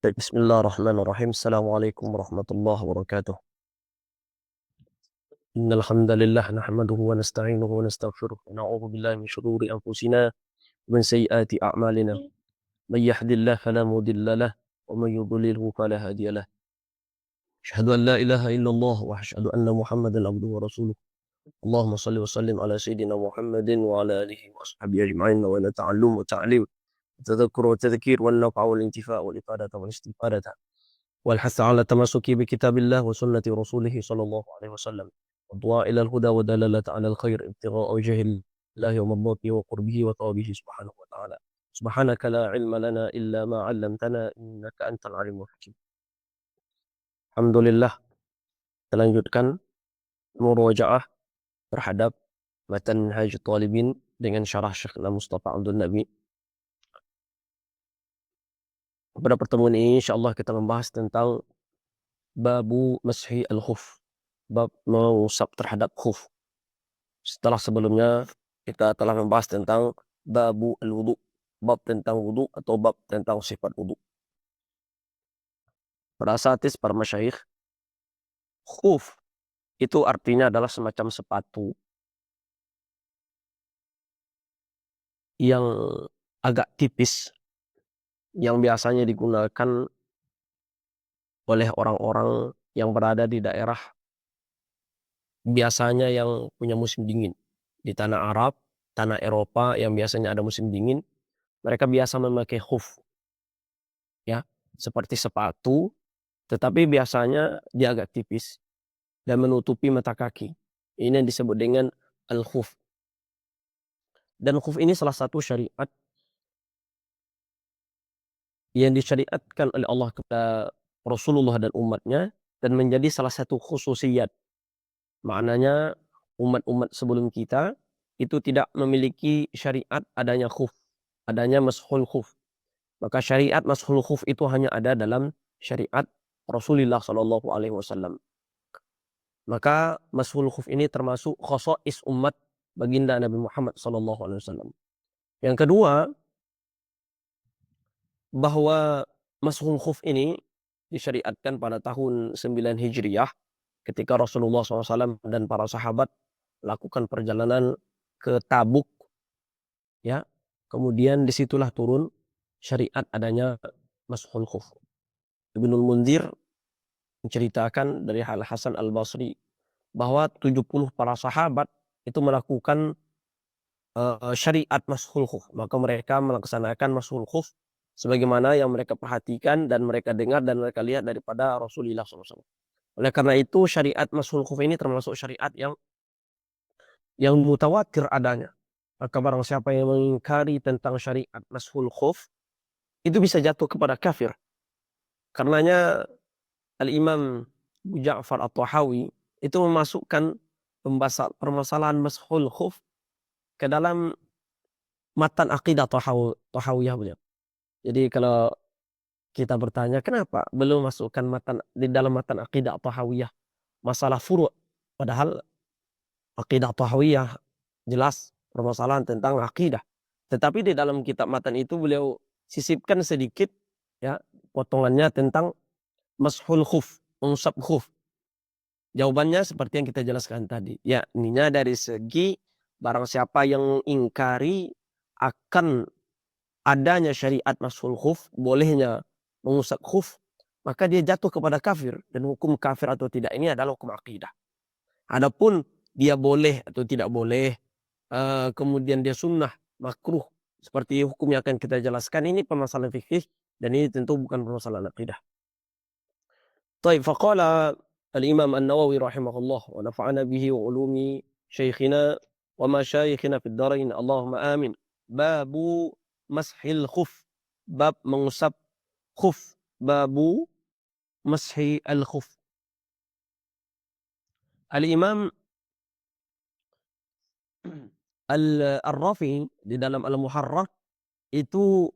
طيب بسم الله الرحمن الرحيم السلام عليكم ورحمة الله وبركاته إن الحمد لله نحمده ونستعينه ونستغفره ونعوذ بالله من شرور أنفسنا ومن سيئات أعمالنا من يهد الله فلا مضل له ومن يضلله فلا هادي له أشهد أن لا إله إلا الله وأشهد أن محمدا عبده ورسوله اللهم صل وسلم على سيدنا محمد وعلى آله وأصحابه أجمعين وإلى تعلم وتعليم التذكر والتذكير والنفع والانتفاع والإفادة والاستفادة والحث على التمسك بكتاب الله وسنة رسوله صلى الله عليه وسلم والدعاء إلى الهدى والدلالة على الخير ابتغاء وجه الله ومرضاته وقربه وثوابه سبحانه وتعالى سبحانك لا علم لنا إلا ما علمتنا إنك أنت العليم الحكيم. Alhamdulillah, kita lanjutkan murojaah terhadap matan Minhaj Talibin dengan syarah Syekh Mustafa Abdul Nabi. Pada pertemuan ini insyaallah kita membahas tentang babu mashi al-khuf, bab mengusap terhadap khuf. Setelah sebelumnya kita telah membahas tentang babu al-wudu, bab tentang wudu atau bab tentang sifat wudu. Para asatidz, para masyayikh, khuf itu artinya adalah semacam sepatu yang agak tipis yang biasanya digunakan oleh orang-orang yang berada di daerah biasanya yang punya musim dingin. Di tanah Arab, tanah Eropa yang biasanya ada musim dingin, mereka biasa memakai khuf, ya, seperti sepatu, tetapi biasanya dia agak tipis dan menutupi mata kaki. Ini yang disebut dengan al-khuf. Dan khuf ini salah satu syariat yang disyariatkan oleh Allah kepada Rasulullah dan umatnya dan menjadi salah satu khususiyat. Maknanya umat-umat sebelum kita itu tidak memiliki syariat adanya khuf, adanya mashul khuf. Maka syariat mashul khuf itu hanya ada dalam syariat Rasulullah Shallallahu Alaihi Wasallam. Maka mashul khuf ini termasuk khosais umat baginda Nabi Muhammad Sallallahu Alaihi Wasallam. Yang kedua, bahwa mashul khuf ini disyariatkan pada tahun 9 Hijriyah ketika Rasulullah SAW dan para sahabat lakukan perjalanan ke Tabuk, ya. Kemudian disitulah turun syariat adanya mashul khuf. Ibnul Munzir menceritakan dari Al Hasan Al Basri bahwa 70 para sahabat itu melakukan syariat mashul khuf. Maka mereka melaksanakan mashul khuf sebagaimana yang mereka perhatikan dan mereka dengar dan mereka lihat daripada Rasulullah SAW. Oleh karena itu syariat mashul khuf ini termasuk syariat yang mutawatir adanya. Maka barang siapa yang mengingkari tentang syariat mashul khuf itu bisa jatuh kepada kafir. Karenanya Al-Imam Abu Ja'far At-Tahawi itu memasukkan permasalahan mashul khuf ke dalam matan aqidah Tahawiyah beliau. Jadi kalau kita bertanya kenapa belum masukkan matan di dalam matan aqidah Tahawiyah masalah furu', padahal aqidah Tahawiyah jelas permasalahan tentang aqidah. Tetapi di dalam kitab matan itu beliau sisipkan sedikit, ya, potongannya tentang mashul khuf, mengusap khuf. Jawabannya seperti yang kita jelaskan tadi. Ya, ininya dari segi barang siapa yang ingkari akan adanya syariat mashul khuf, bolehnya mengusap khuf, maka dia jatuh kepada kafir. Dan hukum kafir atau tidak ini adalah hukum akidah. Adapun dia boleh atau tidak boleh, kemudian dia sunnah, makruh, seperti hukum yang akan kita jelaskan, ini permasalahan fikih dan ini tentu bukan permasalahan akidah. طيب فقال الإمام النووي رحمه الله ونفعنا به وعلوم شيخنا ومشايخنا في الدارين اللهم آمين. باب مسح الخف, bab mengusap khuf, babu mashi al-khuf. Al-Imam Al-Rafi'i di dalam Al-Muharrar itu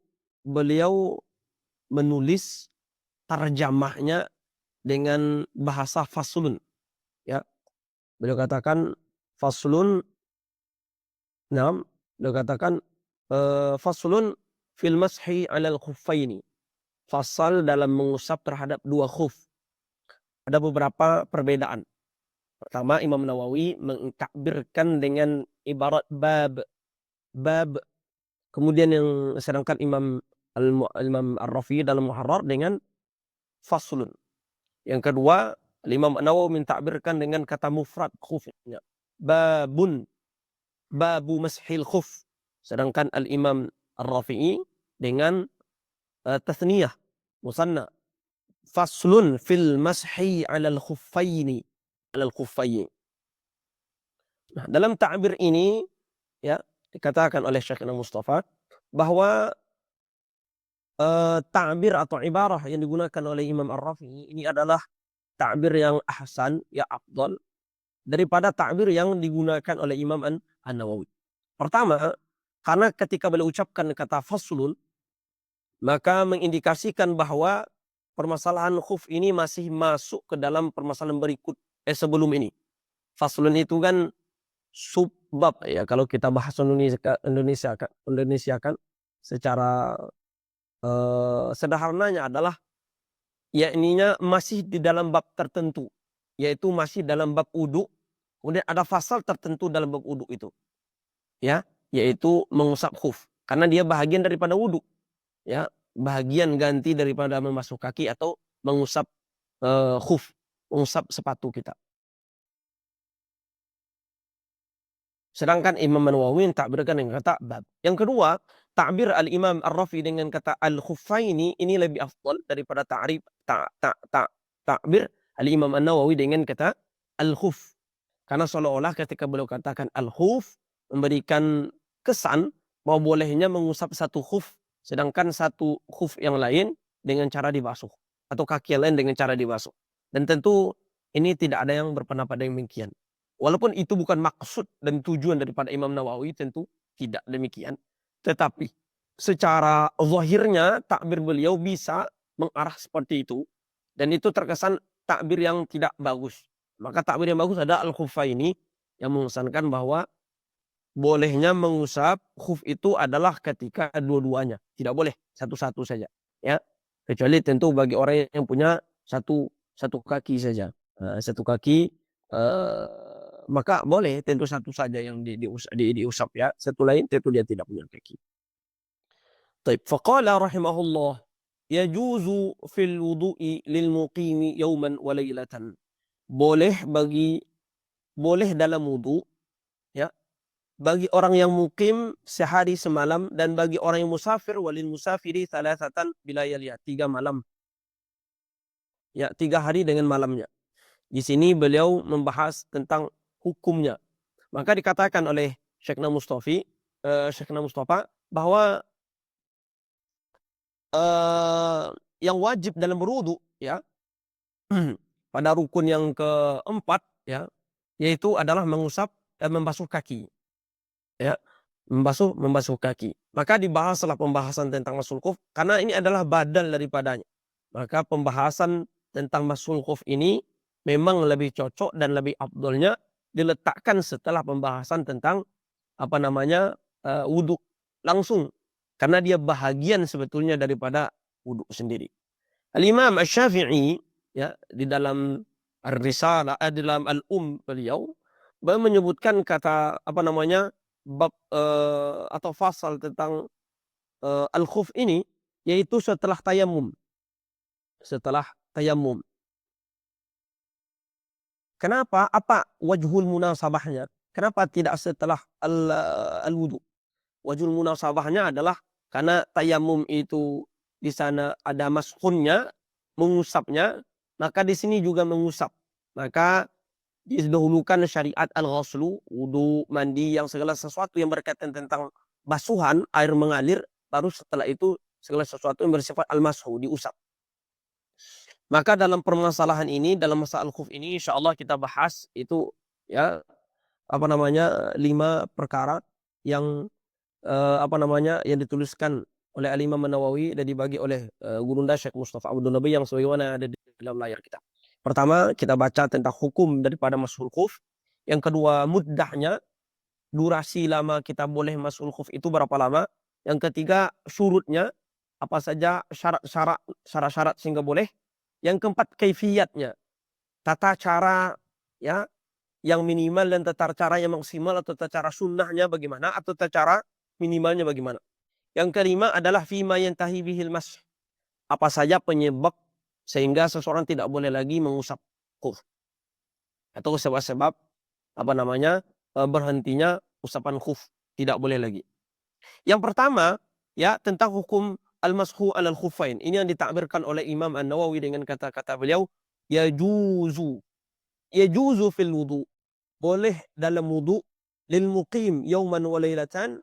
beliau menulis tarjamahnya dengan bahasa faslun, ya. Beliau katakan faslun, nah, beliau katakan faslun fil mashi 'alal khuffaini. fasal dalam mengusap terhadap dua khuf. Ada beberapa perbedaan. Pertama, Imam Nawawi mengtakbirkan dengan ibarat bab. Bab. Kemudian sedangkan Imam Ar-Rafi'i dalam Muharrar dengan faslun. Yang kedua, Imam Nawawi mentakbirkan dengan kata mufrad khufnya. Babun. Babu mashil khuf. Sedangkan Al-Imam Ar-Rafi'i dengan tasniyah. Musanna. Faslun fil mashi alal khuffaini. Alal khuffaini. Nah, dalam ta'bir ini ya dikatakan oleh Syekhna Mustafa bahwa ta'bir atau ibarah yang digunakan oleh Imam Ar-Rafi'i ini adalah ta'bir yang ahsan, ya afdal daripada ta'bir yang digunakan oleh Imam An-Nawawi. Pertama, karena ketika beliau ucapkan kata faslun, maka mengindikasikan bahwa permasalahan khuf ini masih masuk ke dalam permasalahan berikut sebelum ini. Faslun itu kan subbab ya, kalau kita bahas Indonesia kan secara sederhananya adalah yakninya masih di dalam bab tertentu, yaitu masih dalam bab wudu. Kemudian ada fasal tertentu dalam bab wudu itu, ya, yaitu mengusap khuf, karena dia bahagian daripada wudu, ya, bahagian ganti daripada membasuh kaki atau mengusap khuf, mengusap sepatu kita. Sedangkan Imam Nawawi takbirkan dengan kata bab. Yang kedua, takbir Al-Imam Ar-Rafi dengan kata al-khuffaini ini lebih afdal daripada takbir Al-Imam An-Nawawi dengan kata al-khuf. Karena seolah-olah ketika beliau katakan al-khuf memberikan kesan bahwa bolehnya mengusap satu khuf sedangkan satu khuf yang lain dengan cara dibasuh atau kaki yang lain dengan cara dibasuh. Dan tentu ini tidak ada yang berpendapat demikian. Walaupun itu bukan maksud dan tujuan daripada Imam Nawawi, tentu tidak demikian. Tetapi secara zahirnya takbir beliau bisa mengarah seperti itu. Dan itu terkesan takbir yang tidak bagus. Maka takbir yang bagus ada al-khuffaini yang mengesankan bahwa bolehnya mengusap khuf itu adalah ketika dua-duanya. Tidak boleh satu-satu saja. Ya, kecuali tentu bagi orang yang punya satu kaki saja. Satu kaki maka boleh tentu satu saja yang diusap ya. Satu lain tentu dia tidak punya kaki. Taib. Faqala rahimahullah yajuzu fil wudu'i lil muqimi yawman wa laylatan. Boleh dalam wudu ya bagi orang yang mukim sehari semalam dan bagi orang yang musafir walil musafiri thalathatan bilayaliya 3 malam. Ya, 3 hari dengan malamnya. Di sini beliau membahas tentang hukumnya. Maka dikatakan oleh Syekhna Mustafa bahwa yang wajib dalam berwudu ya pada rukun yang keempat ya yaitu adalah mengusap dan membasuh kaki. Ya, membasuh kaki. Maka dibahaslah pembahasan tentang masul khuf karena ini adalah badal daripadanya. Maka pembahasan tentang masul khuf ini memang lebih cocok dan lebih afdolnya diletakkan setelah pembahasan tentang wudu langsung, karena dia bahagian sebetulnya daripada wudu sendiri. Al-Imam Asy-Syafi'i ya di dalam Ar-Risalah dalam beliau menyebutkan kata bab atau fasal tentang al-khuf ini yaitu setelah tayamum. Setelah tayamum. Kenapa? Apa wajhul munasabahnya? Kenapa tidak setelah al-wudu? Wajhul munasabahnya adalah karena tayamum itu di sana ada mashunnya, mengusapnya, maka di sini juga mengusap. Maka didahulukan syariat al-ghuslu, wudu, mandi, yang segala sesuatu yang berkaitan tentang basuhan, air mengalir, baru setelah itu segala sesuatu yang bersifat al-mashu, diusap. Maka dalam permasalahan ini, dalam masalah al-khuf ini, insyaallah kita bahas itu ya 5 perkara yang yang dituliskan oleh Al-Imam Nawawi dan dibagi oleh Gurunda Syekh Mustafa Abdul Nabi yang sebagaimana ada di dalam layar kita. Pertama, kita baca tentang hukum daripada masul khuf. Yang kedua, muddahnya, durasi lama kita boleh masul khuf itu berapa lama. Yang ketiga, syurutnya, apa saja syarat-syarat sehingga boleh. Yang keempat, kaifiyatnya, tata cara, ya, yang minimal dan tata cara yang maksimal, atau tata cara sunnahnya bagaimana, atau tata cara minimalnya bagaimana. Yang kelima adalah fima yantahi bihil mas, apa saja penyebab sehingga seseorang tidak boleh lagi mengusap khuf, atau sebab-sebab berhentinya usapan khuf, tidak boleh lagi. Yang pertama, ya, tentang hukum al-mashu alal khuffain. Ini yang ditakbirkan oleh Imam An-Nawawi dengan kata-kata beliau, yajuzu, yajuzu fil wudu, boleh dalam wudu, lil muqim yauman wa lailatan,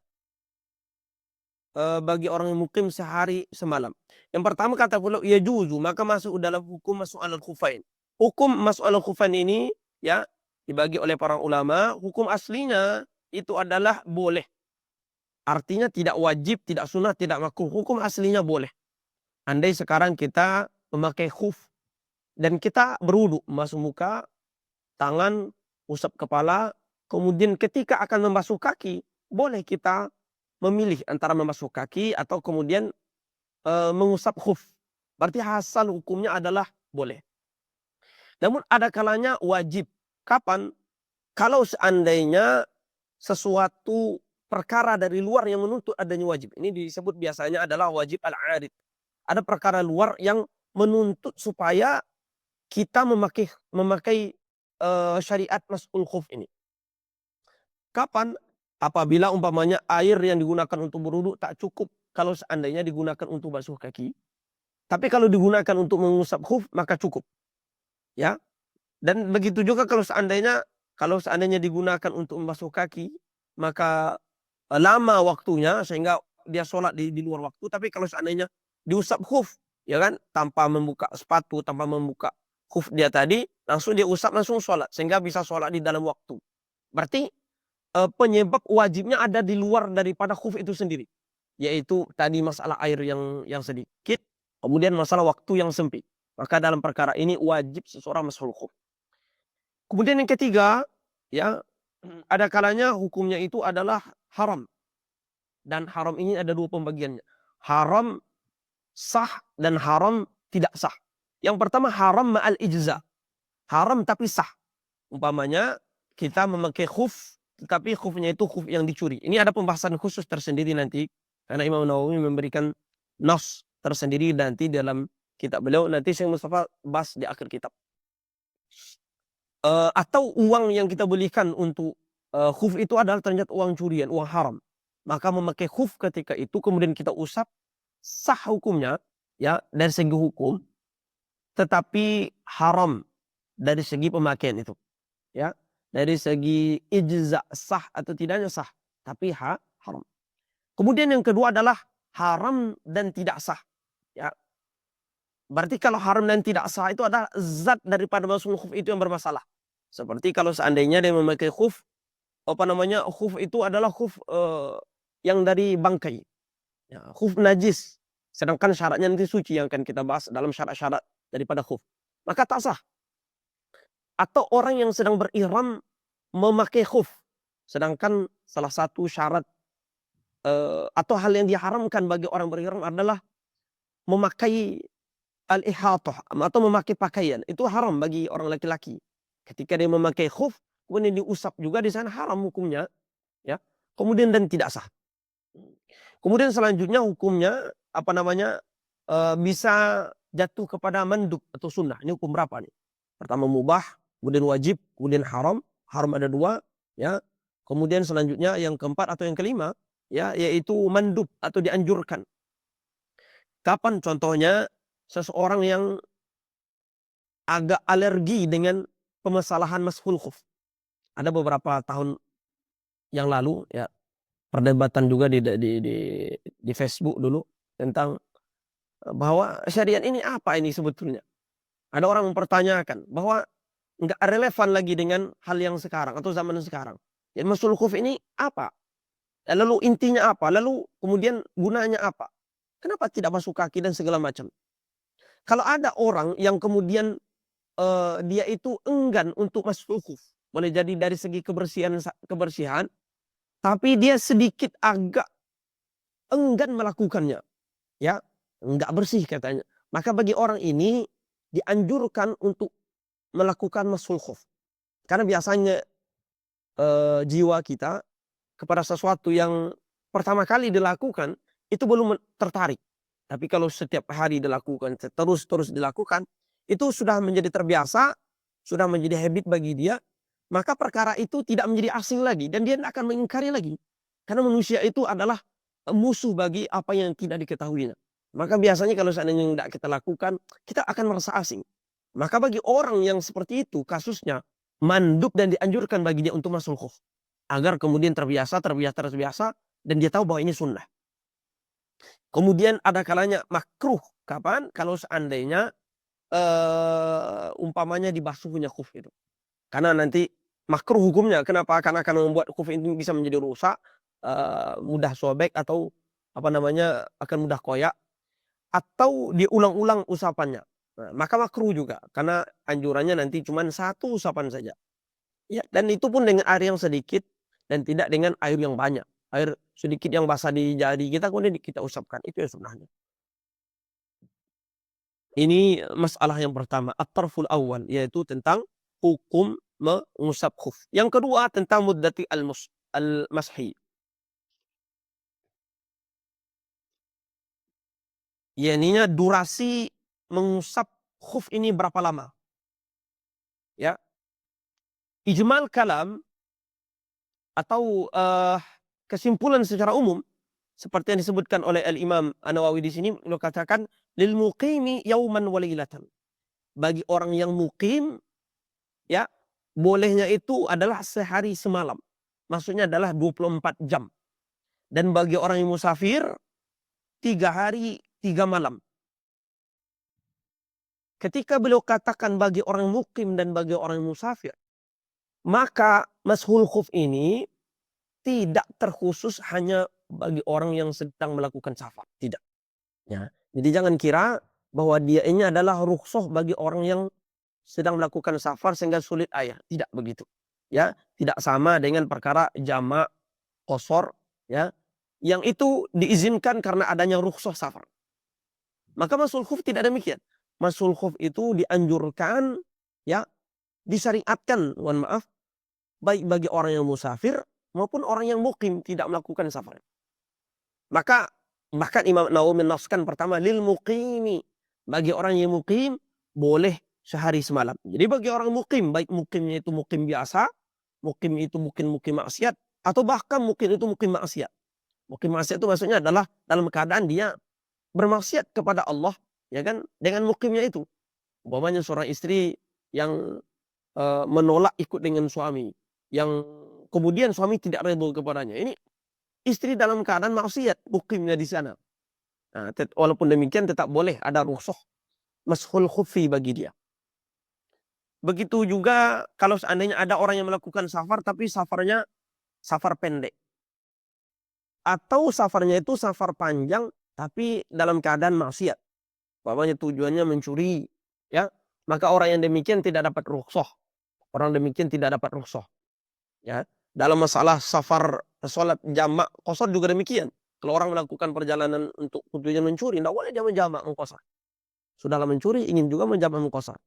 bagi orang yang mukim sehari semalam. Yang pertama kata beliau yajuzu, maka masuk dalam hukum masuk alal khuffain. Hukum masuk alal khuffain ini, ya, dibagi oleh para ulama, hukum aslinya itu adalah boleh. Artinya tidak wajib, tidak sunnah, tidak makruh. Hukum aslinya boleh. Andai sekarang kita memakai khuf dan kita berwudu, masuk muka, tangan, usap kepala, kemudian ketika akan membasuh kaki, boleh kita memilih antara membasuh kaki atau kemudian mengusap khuf. Berarti asal hukumnya adalah boleh. Namun ada kalanya wajib. Kapan? Kalau seandainya sesuatu perkara dari luar yang menuntut adanya wajib. Ini disebut biasanya adalah wajib al-arid. Ada perkara luar yang menuntut supaya kita memakai syariat mas'ul khuf ini. Kapan? Apabila umpamanya air yang digunakan untuk berwudu tak cukup kalau seandainya digunakan untuk basuh kaki. Tapi kalau digunakan untuk mengusap khuf maka cukup. Ya. Dan begitu juga kalau seandainya digunakan untuk membasuh kaki, maka lama waktunya sehingga dia sholat di luar waktu. Tapi kalau seandainya diusap khuf, ya kan, tanpa membuka sepatu, tanpa membuka khuf dia tadi, langsung dia usap, langsung sholat, sehingga bisa sholat di dalam waktu. Berarti penyebab wajibnya ada di luar daripada khuf itu sendiri, yaitu tadi masalah air yang sedikit, kemudian masalah waktu yang sempit. Maka dalam perkara ini wajib seseorang mas'ul khuf. Kemudian yang ketiga, ya, ada kalanya hukumnya itu adalah haram. Dan haram ini ada dua pembagiannya. Haram sah dan haram tidak sah. Yang pertama haram ma'al ijza. Haram tapi sah. Umpamanya kita memakai khuf, tetapi khufnya itu khuf yang dicuri. Ini ada pembahasan khusus tersendiri nanti. Karena Imam Nawawi memberikan nas tersendiri nanti dalam kitab beliau. Nanti Syekh Mustafa bahas di akhir kitab. Atau uang yang kita belikan untuk khuf itu adalah ternyata uang curian, uang haram. Maka memakai khuf ketika itu kemudian kita usap, sah hukumnya, ya, dari segi hukum, tetapi haram dari segi pemakaian itu, ya. Dari segi ijza sah atau tidaknya sah, tapi haram. Kemudian yang kedua adalah haram dan tidak sah, ya. Berarti kalau haram dan tidak sah itu adalah zat daripada masuk khuf itu yang bermasalah. Seperti kalau seandainya dia memakai khuf, khuf itu adalah khuf yang dari bangkai, ya, khuf najis. Sedangkan syaratnya nanti suci yang akan kita bahas dalam syarat-syarat daripada khuf. Maka tak sah. Atau orang yang sedang berihram memakai khuf. Sedangkan salah satu syarat atau hal yang diharamkan bagi orang berihram adalah memakai al-ihatah atau memakai pakaian. Itu haram bagi orang laki-laki. Ketika dia memakai khuf, kemudian diusap juga di sana, haram hukumnya, ya. Kemudian dan tidak sah. Kemudian selanjutnya hukumnya bisa jatuh kepada mandub atau sunnah. Ini hukum berapa nih? Pertama mubah, kemudian wajib, kemudian haram. Haram ada dua, ya. Kemudian selanjutnya yang keempat atau yang kelima, ya, yaitu mandub atau dianjurkan. Kapan contohnya? Seseorang yang agak alergi dengan permasalahan mashul khuf. Ada beberapa tahun yang lalu, ya, perdebatan juga di Facebook dulu tentang bahwa syariat ini apa ini sebetulnya. Ada orang mempertanyakan bahwa nggak relevan lagi dengan hal yang sekarang atau zaman sekarang. Jadi mashul khuf ini apa? Lalu intinya apa? Lalu kemudian gunanya apa? Kenapa tidak masuk kaki dan segala macam? Kalau ada orang yang kemudian dia itu enggan untuk masuk khuf, boleh jadi dari segi kebersihan, tapi dia sedikit agak enggan melakukannya, ya. nggak bersih katanya. Maka bagi orang ini dianjurkan untuk melakukan mashul khuf. Karena biasanya jiwa kita kepada sesuatu yang pertama kali dilakukan itu belum tertarik. Tapi kalau setiap hari dilakukan, terus dilakukan, itu sudah menjadi terbiasa, sudah menjadi habit bagi dia, maka perkara itu tidak menjadi asing lagi dan dia tidak akan mengingkari lagi. Karena manusia itu adalah musuh bagi apa yang tidak diketahuinya. Maka biasanya kalau seandainya tidak kita lakukan, kita akan merasa asing. Maka bagi orang yang seperti itu kasusnya, mandub dan dianjurkan bagi dia untuk masuk khuf. Agar kemudian terbiasa, dan dia tahu bahwa ini sunnah. Kemudian ada kalanya makruh. Kapan? Kalau seandainya umpamanya dibasuhnya khuf itu. Karena nanti makruh hukumnya. Kenapa? Karena akan membuat khuf itu bisa menjadi rusak, mudah sobek atau apa namanya akan mudah koyak atau diulang-ulang usapannya. Nah, maka makruh juga karena anjurannya nanti cuma satu usapan saja. Ya, dan itu pun dengan air yang sedikit dan tidak dengan air yang banyak. Air sedikit yang basah di jari kita kemudian kita usapkan. Itu yang sebenarnya. Ini masalah yang pertama, at-tarful awal, yaitu tentang hukum mengusap khuf. Yang kedua tentang muddati al-mashi. Yaitu durasi mengusap khuf ini berapa lama? Ya, ijmal kalam atau kesimpulan secara umum seperti yang disebutkan oleh Al-Imam An-Nawawi di sini, beliau katakan lil muqimi yauman wa lailatan. Bagi orang yang mukim, ya, bolehnya itu adalah sehari semalam. Maksudnya adalah 24 jam. Dan bagi orang yang musafir, 3 hari 3 malam. Ketika beliau katakan bagi orang mukim dan bagi orang yang musafir, maka mashul khuf ini tidak terkhusus hanya bagi orang yang sedang melakukan safar. Tidak. Ya. Jadi jangan kira bahwa dia ini adalah rukhsah bagi orang yang sedang melakukan safar sehingga sulit ayah. Tidak begitu. Ya, tidak sama dengan perkara jamak, qasar, ya. Yang itu diizinkan karena adanya rukhsah safar. Maka masul khuf tidak demikian. Masul khuf itu dianjurkan, ya, disyariatkan, mohon maaf, baik bagi orang yang musafir maupun orang yang mukim tidak melakukan safar. Maka bahkan Imam Nawawi menafsirkan pertama lil muqimi, bagi orang yang mukim boleh sehari semalam. Jadi bagi orang mukim, baik mukimnya itu mukim biasa, mukim itu mungkin mukim maksiat, atau bahkan mungkin itu mukim maksiat. Mukim maksiat itu maksudnya adalah dalam keadaan dia bermaksiat kepada Allah, ya kan, dengan mukimnya itu. Umpamanya seorang istri yang menolak ikut dengan suami, yang kemudian suami tidak redha kepadanya. Ini istri dalam keadaan maksiat, mukimnya di sana. Nah, walaupun demikian tetap boleh ada rukhsah mashul khuffi bagi dia. Begitu juga kalau seandainya ada orang yang melakukan safar tapi safarnya safar pendek. Atau safarnya itu safar panjang tapi dalam keadaan maksiat. Umpamanya tujuannya mencuri, ya. Maka orang yang demikian tidak dapat rukhsah. Orang demikian tidak dapat rukhsah, ya. Dalam masalah safar salat jamak qashar juga demikian. Kalau orang melakukan perjalanan untuk tujuannya mencuri, tidak boleh dia menjamak mengqashar. Sudahlah mencuri, ingin juga menjamak mengqashar.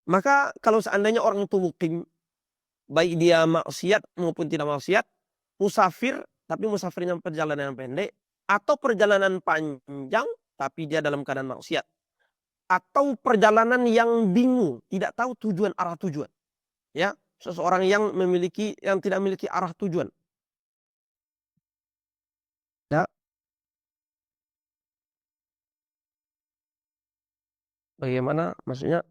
Maka kalau seandainya orang itu mukim, baik dia maksiat maupun tidak maksiat, musafir, tapi musafirnya perjalanan yang pendek, atau perjalanan panjang, tapi dia dalam keadaan maksiat. Atau perjalanan yang bingung, tidak tahu tujuan arah tujuan. Ya, seseorang yang tidak memiliki arah tujuan. Ya, bagaimana maksudnya?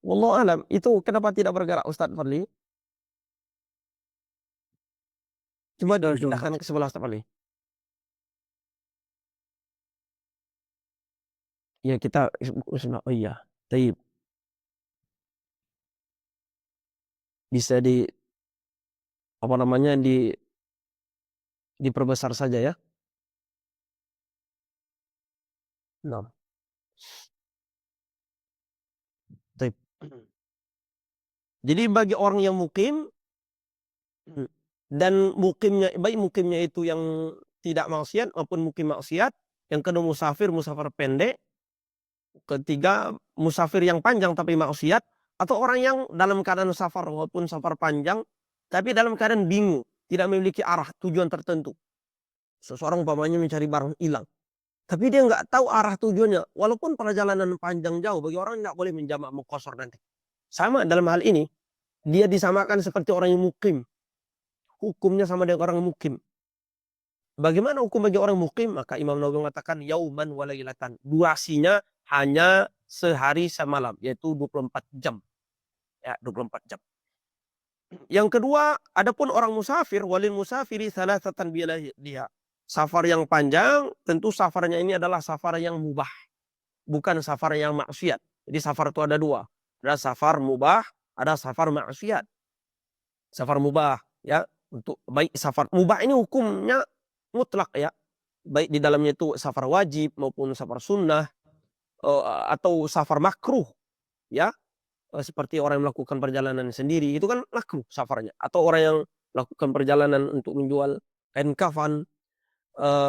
Wallahu alam, itu kenapa tidak bergerak Ustaz Fadli? Coba dong pindahkan ke sebelah Ustaz Fadli. Ya kita, oh iya, taib. Bisa apa namanya, diperbesar saja ya. Nah, taib. Jadi bagi orang yang mukim, Dan mukimnya, baik mukimnya itu yang tidak maksiat maupun mukim maksiat. Yang kedua musafir pendek. Ketiga musafir yang panjang tapi maksiat. Atau orang yang dalam keadaan safar walaupun safar panjang tapi dalam keadaan bingung, tidak memiliki arah tujuan tertentu. Seseorang umpamanya mencari barang hilang, tapi dia nggak tahu arah tujuannya. Walaupun perjalanan panjang jauh, bagi orang nggak boleh menjamak mukosor nanti. Sama dalam hal ini, dia disamakan seperti orang yang mukim. Hukumnya sama dengan orang mukim. Bagaimana hukum bagi orang mukim? Maka Imam Nawawi mengatakan yauman walailatan. Durasinya hanya sehari semalam, yaitu 24 jam. Ya, 24 jam. Yang kedua, adapun orang musafir, walil musafiri salasatan dia. Safar yang panjang, tentu safarnya ini adalah safar yang mubah, bukan safar yang maksiat. Jadi safar itu ada dua. Ada safar mubah, ada safar maksiat. Safar mubah, ya, untuk baik safar mubah ini hukumnya mutlak, ya. Baik di dalamnya itu safar wajib maupun safar sunnah, atau safar makruh, ya. Seperti orang yang melakukan perjalanan sendiri, itu kan makruh safarnya. Atau orang yang melakukan perjalanan untuk menjual kain kafan,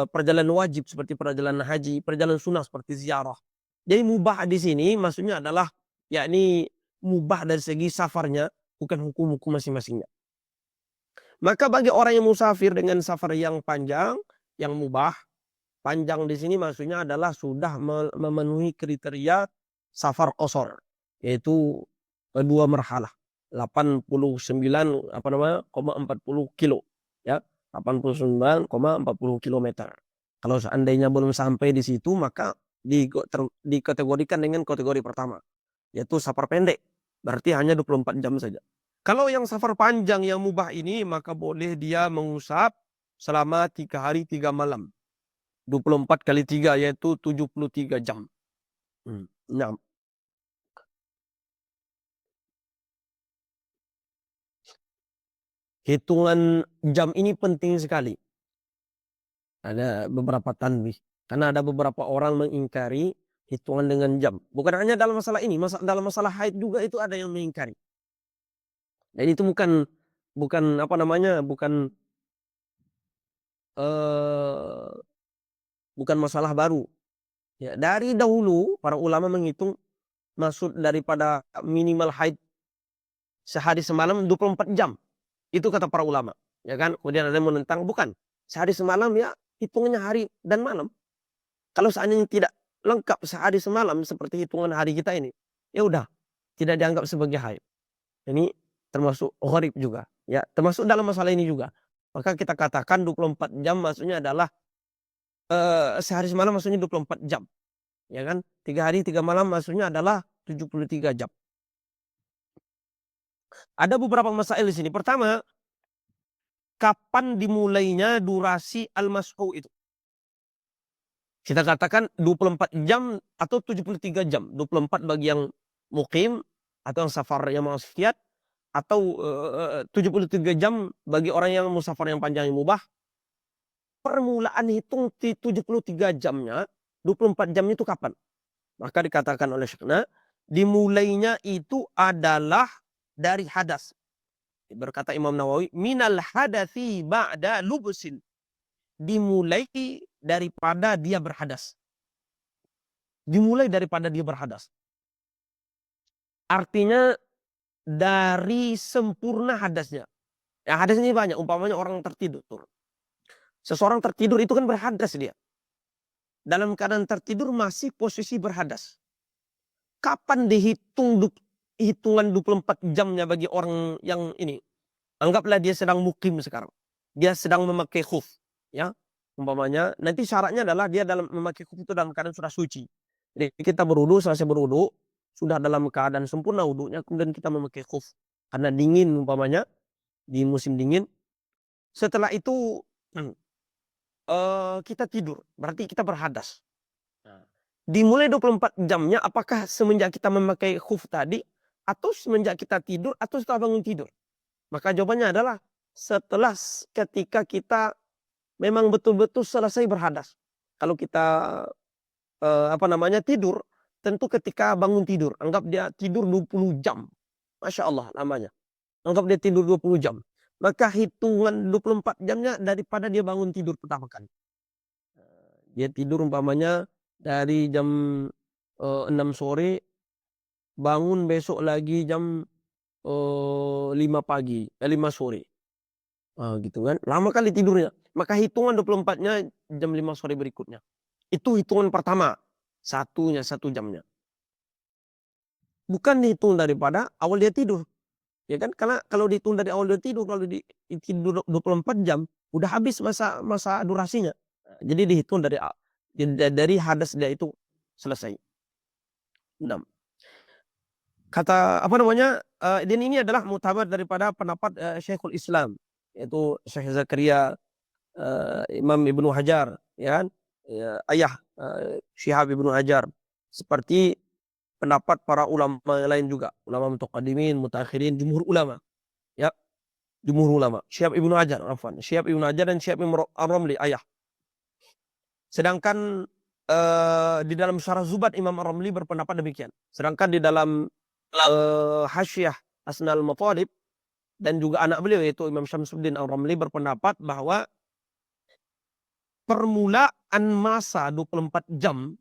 perjalanan wajib seperti perjalanan haji, perjalanan sunnah seperti ziarah. Jadi mubah di sini maksudnya adalah yakni mubah dari segi safarnya, bukan hukum-hukum masing-masingnya. Maka bagi orang yang musafir dengan safar yang panjang, yang mubah, panjang di sini maksudnya adalah sudah memenuhi kriteria safar qasar, yaitu kedua marhalah 89,40 kilo, ya, 89,40 kilometer. Kalau seandainya belum sampai di situ, maka dikategorikan dengan kategori pertama, yaitu safar pendek, berarti hanya 24 jam saja. Kalau yang safar panjang yang mubah ini, maka boleh dia mengusap selama 3 hari 3 malam. 24 kali 3 yaitu 73 jam. Nah, hitungan jam ini penting sekali. Ada beberapa tanbih. Karena ada beberapa orang mengingkari hitungan dengan jam. Bukan hanya dalam masalah ini, dalam masalah haid juga itu ada yang mengingkari. Jadi itu bukan apa namanya, bukan masalah baru. Ya, dari dahulu para ulama menghitung maksud daripada minimal haid sehari semalam 24 jam. Itu kata para ulama. Ya kan? Kemudian ada yang menentang, bukan. Sehari semalam ya hitungannya hari dan malam. Kalau seandainya tidak lengkap sehari semalam seperti hitungan hari kita ini, ya udah, tidak dianggap sebagai haid. Ini termasuk gharib juga, ya, termasuk dalam masalah ini juga. Maka kita katakan 24 jam maksudnya adalah sehari semalam maksudnya 24 jam. Ya kan? 3 hari 3 malam maksudnya adalah 73 jam. Ada beberapa masalah di sini. Pertama, kapan dimulainya durasi al-mashu itu? Kita katakan 24 jam atau 73 jam. 24 bagi yang mukim atau yang safar yang maksiat, atau 73 jam bagi orang yang musafar yang panjang yang mubah. Permulaan hitung 73 jamnya, 24 jam itu kapan? Maka dikatakan oleh Syekhna, dimulainya itu adalah dari hadas. Berkata Imam Nawawi, minal hadasi ba'da lubsin. Dimulai daripada dia berhadas. Dimulai daripada dia berhadas. Artinya dari sempurna hadasnya. Ya, hadas ini banyak. Umpamanya orang tertidur. Seseorang tertidur itu kan berhadas dia. Dalam keadaan tertidur masih posisi berhadas. Kapan dihitung hitungan 24 jamnya bagi orang yang ini? Anggaplah dia sedang mukim sekarang. Dia sedang memakai khuf. Ya, umpamanya nanti syaratnya adalah dia dalam memakai khuf itu dalam keadaan sudah suci. Jadi kita berwudu, selesai berwudu, sudah dalam keadaan sempurna wudunya, kemudian kita memakai khuf. Karena dingin umpamanya, di musim dingin. Setelah itu kita tidur, berarti kita berhadas. Dimulai 24 jamnya apakah semenjak kita memakai khuf tadi, atau semenjak kita tidur, atau setelah bangun tidur? Maka jawabannya adalah setelah ketika kita memang betul-betul selesai berhadas. Kalau kita tidur, tentu ketika bangun tidur, anggap dia tidur 20 jam. Masya Allah lamanya. Anggap dia tidur 20 jam. maka hitungan 24 jamnya daripada dia bangun tidur pertama kali. Dia tidur umpamanya dari jam 6 sore, bangun besok lagi jam 5 pagi, 5 sore. Gitu kan, lama kali tidurnya. Maka hitungan 24-nya jam 5 sore berikutnya. Itu hitungan pertama, 1 jamnya. Bukan dihitung daripada awal dia tidur. Ya kan, karena kalau dihitung dari awal dia tidur, kalau tidur 24 jam, udah habis masa durasinya. Jadi dihitung dari hadas dia itu selesai. 6. Kata apa namanya, dan ini adalah mutabar daripada pendapat Syekhul Islam, yaitu Syekh Zakaria Imam Ibnu Hajar, ya kan? Ya, ayah Syihab Ibnu Hajar. Seperti pendapat para ulama yang lain juga, ulama mutaqaddimin, mutaakhirin, jumhur ulama. Ya, jumhur ulama. Syihab Ibnu Hajar, afwan. Syihab Ibnu Hajar dan Syihab Ibnu Ar-Ramli, ayah. Sedangkan di dalam Syarah Zubat Imam Ar-Ramli berpendapat demikian. Sedangkan di dalam Hasyiah Asnal Matalib dan juga anak beliau yaitu Imam Syamsuddin Ar-Ramli berpendapat bahwa permulaan masa 24 jam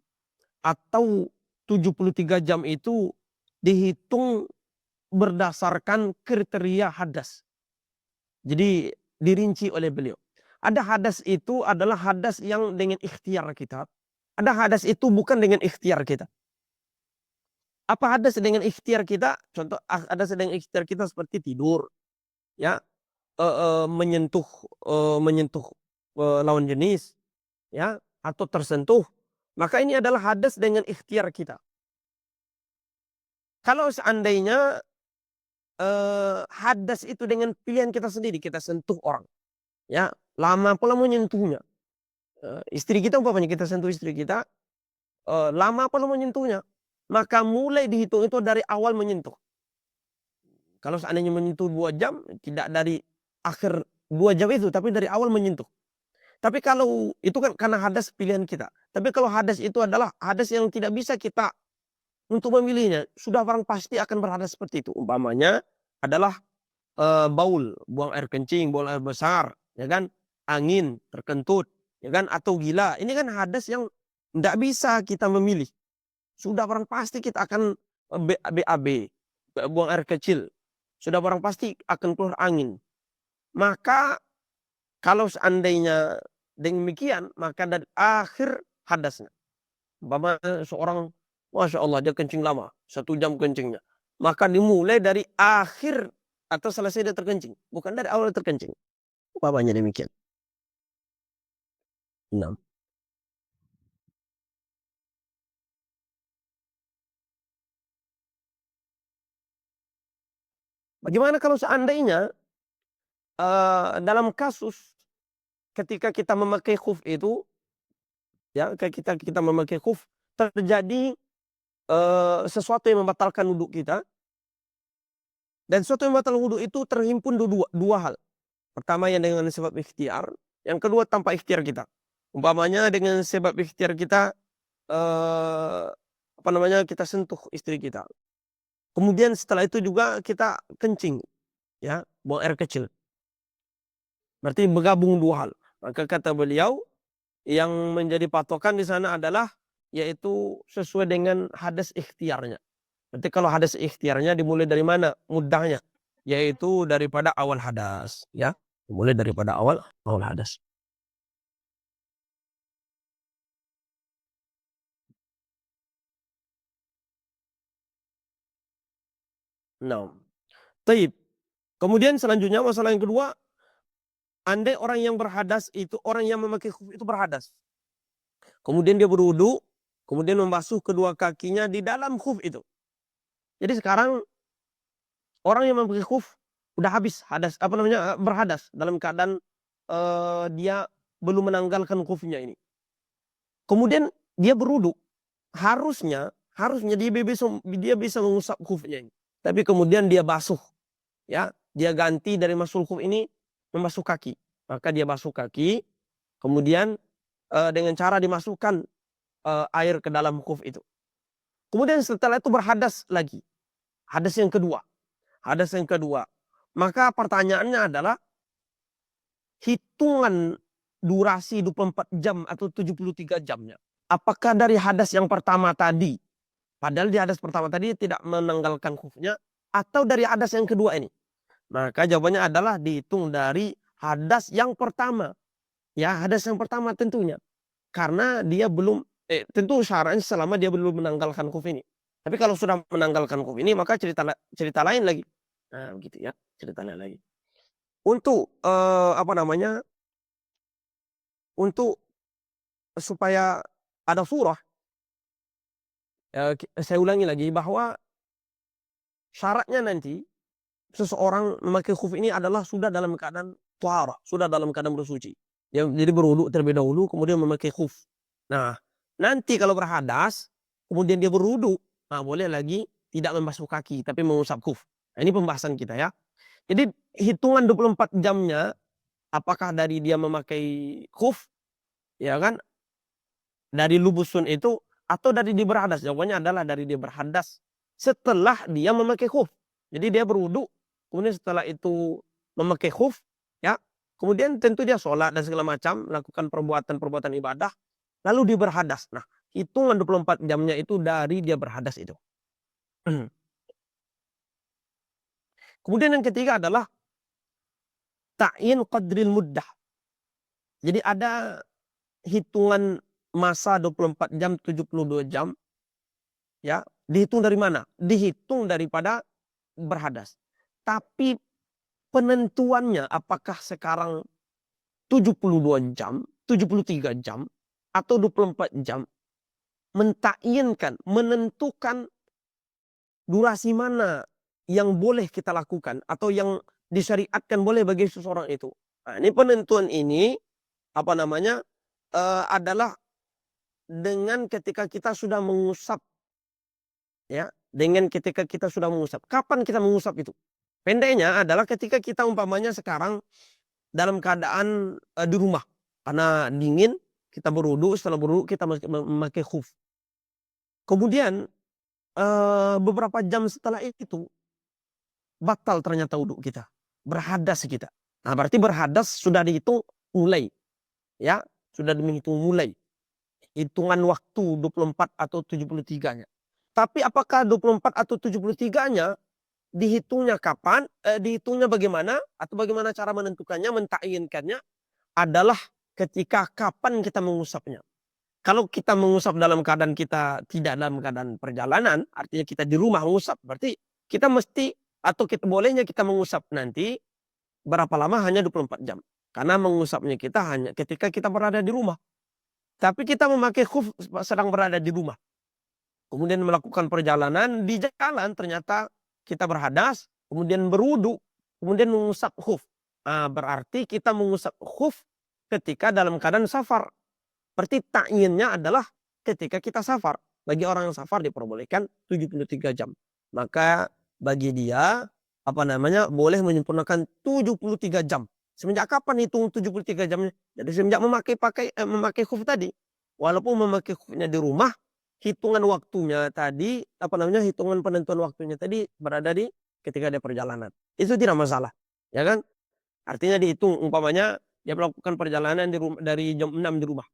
atau 73 jam itu dihitung berdasarkan kriteria hadas. Jadi dirinci oleh beliau. Ada hadas itu adalah hadas yang dengan ikhtiar kita. Ada hadas itu bukan dengan ikhtiar kita. Apa hadas dengan ikhtiar kita? Contoh hadas dengan ikhtiar kita seperti tidur, ya, menyentuh lawan jenis, ya, atau tersentuh. Maka ini adalah hadas dengan ikhtiar kita. Kalau seandainya hadas itu dengan pilihan kita sendiri, kita sentuh orang, ya, lama pula menyentuhnya. Istri kita umpamanya kita sentuh istri kita, lama pula menyentuhnya, maka mulai dihitung itu dari awal menyentuh. Kalau seandainya menyentuh 2 jam, tidak dari akhir 2 jam itu, tapi dari awal menyentuh. Tapi kalau itu kan karena hadas pilihan kita. Tapi kalau hadas itu adalah hadas yang tidak bisa kita untuk memilihnya, sudah barang pasti akan berhadas seperti itu. Umpamanya adalah baul, buang air kencing, buang air besar, ya kan? Angin, terkentut, ya kan? Atau gila. Ini kan hadas yang tidak bisa kita memilih. Sudah barang pasti kita akan BAB, buang air kecil. Sudah barang pasti akan keluar angin. Maka kalau seandainya demikian, maka dari akhir hadasnya. Umpama seorang, Masya Allah dia kencing lama, 1 jam kencingnya. Maka dimulai dari akhir atau selesai dia terkencing. Bukan dari awal terkencing. Umpamanya demikian. 6. Bagaimana kalau seandainya dalam kasus ketika kita memakai khuf itu, ya, kita memakai khuf, terjadi sesuatu yang membatalkan wudhu kita, dan sesuatu yang membatalkan wudhu itu terhimpun dua hal. Pertama yang dengan sebab ikhtiar, yang kedua tanpa ikhtiar kita. Umpamanya dengan sebab ikhtiar kita kita sentuh istri kita. Kemudian setelah itu juga kita kencing, ya, buang air kecil. Berarti bergabung 2 hal. Maka kata beliau, yang menjadi patokan di sana adalah yaitu sesuai dengan hadas ikhtiarnya. Berarti kalau hadas ikhtiarnya dimulai dari mana muddahnya? Yaitu daripada awal hadas, ya. Dimulai daripada awal hadas. Nah, taib. Kemudian selanjutnya masalah yang kedua, andai orang yang berhadas itu, orang yang memakai khuf itu berhadas. Kemudian dia berwudu, kemudian membasuh kedua kakinya di dalam khuf itu. Jadi sekarang orang yang memakai khuf udah habis hadas, berhadas dalam keadaan dia belum menanggalkan khufnya ini. Kemudian dia berwudu, harusnya dia bisa mengusap khufnya ini. Tapi kemudian dia basuh, ya, dia ganti dari masul khuf ini membasuh kaki. Maka dia basuh kaki, kemudian dengan cara dimasukkan air ke dalam khuf itu. Kemudian setelah itu berhadas lagi. Hadas yang kedua. Maka pertanyaannya adalah, hitungan durasi 24 jam atau 73 jamnya. Apakah dari hadas yang pertama tadi, padahal di hadas pertama tadi tidak menanggalkan khufnya, atau dari hadas yang kedua ini? Maka jawabannya adalah dihitung dari hadas yang pertama. Ya, hadas yang pertama tentunya. Karena dia belum, tentu syaratnya selama dia belum menanggalkan khuf ini. Tapi kalau sudah menanggalkan khuf ini, maka cerita lain lagi. Nah, begitu ya, ceritanya lagi. Untuk apa namanya? Untuk supaya ada surah, saya ulangi lagi bahwa syaratnya nanti seseorang memakai khuf ini adalah sudah dalam keadaan thahara, sudah dalam keadaan bersuci. Jadi berwudu terlebih dahulu, kemudian memakai khuf. Nah, nanti kalau berhadas, kemudian dia berwudu, nah boleh lagi tidak membasuh kaki, tapi mengusap khuf. Nah, ini pembahasan kita ya. Jadi hitungan 24 jamnya, apakah dari dia memakai khuf, ya kan, dari lubusun itu, atau dari dia berhadas? Jawabannya adalah dari dia berhadas setelah dia memakai khuf. Jadi dia berwudu, kemudian setelah itu memakai khuf, ya, kemudian tentu dia sholat dan segala macam, melakukan perbuatan-perbuatan ibadah, lalu dia berhadas. Nah, hitungan 24 jamnya itu dari dia berhadas itu. Kemudian yang ketiga adalah ta'yin qadril muddah. Jadi ada hitungan masa 24 jam, 72 jam, ya, dihitung dari mana? Dihitung daripada berhadas. Tapi penentuannya apakah sekarang 72 jam, 73 jam, atau 24 jam, mentakyinkan, menentukan durasi mana yang boleh kita lakukan atau yang disyariatkan boleh bagi seseorang itu. Nah, ini penentuan ini apa namanya adalah dengan ketika kita sudah mengusap, ya, dengan ketika kita sudah mengusap. Kapan kita mengusap itu? Pendeknya adalah ketika kita umpamanya sekarang dalam keadaan di rumah karena dingin, kita berwudu, setelah berwudu kita memakai khuf. Kemudian beberapa jam setelah itu batal ternyata wudu kita, berhadas kita. Nah, berarti berhadas sudah dihitung mulai, ya, sudah dihitung mulai. Hitungan waktu 24 atau 73-nya. Tapi apakah 24 atau 73-nya dihitungnya kapan? Dihitungnya bagaimana? Atau bagaimana cara menentukannya, mentakyinkannya adalah ketika kapan kita mengusapnya. Kalau kita mengusap dalam keadaan kita tidak dalam keadaan perjalanan, artinya kita di rumah mengusap, berarti kita mesti atau kita bolehnya kita mengusap nanti berapa lama? Hanya 24 jam. Karena mengusapnya kita hanya ketika kita berada di rumah. Tapi kita memakai khuf sedang berada di rumah. Kemudian melakukan perjalanan, di jalan ternyata kita berhadas, kemudian berwudu, kemudian mengusap khuf. Nah, berarti kita mengusap khuf ketika dalam keadaan safar. Berarti ta'yinnya adalah ketika kita safar. Bagi orang yang safar diperbolehkan 73 jam. Maka bagi dia apa namanya boleh menyempurnakan 73 jam. Semenjak kapan hitung 73 jamnya? Jadi semenjak memakai khuf tadi. Walaupun memakai khufnya di rumah, hitungan waktunya tadi apa namanya hitungan penentuan waktunya tadi berada di ketika dia perjalanan. Itu tidak masalah. Ya kan? Artinya dihitung umpamanya dia melakukan perjalanan dari jam 6 di rumah.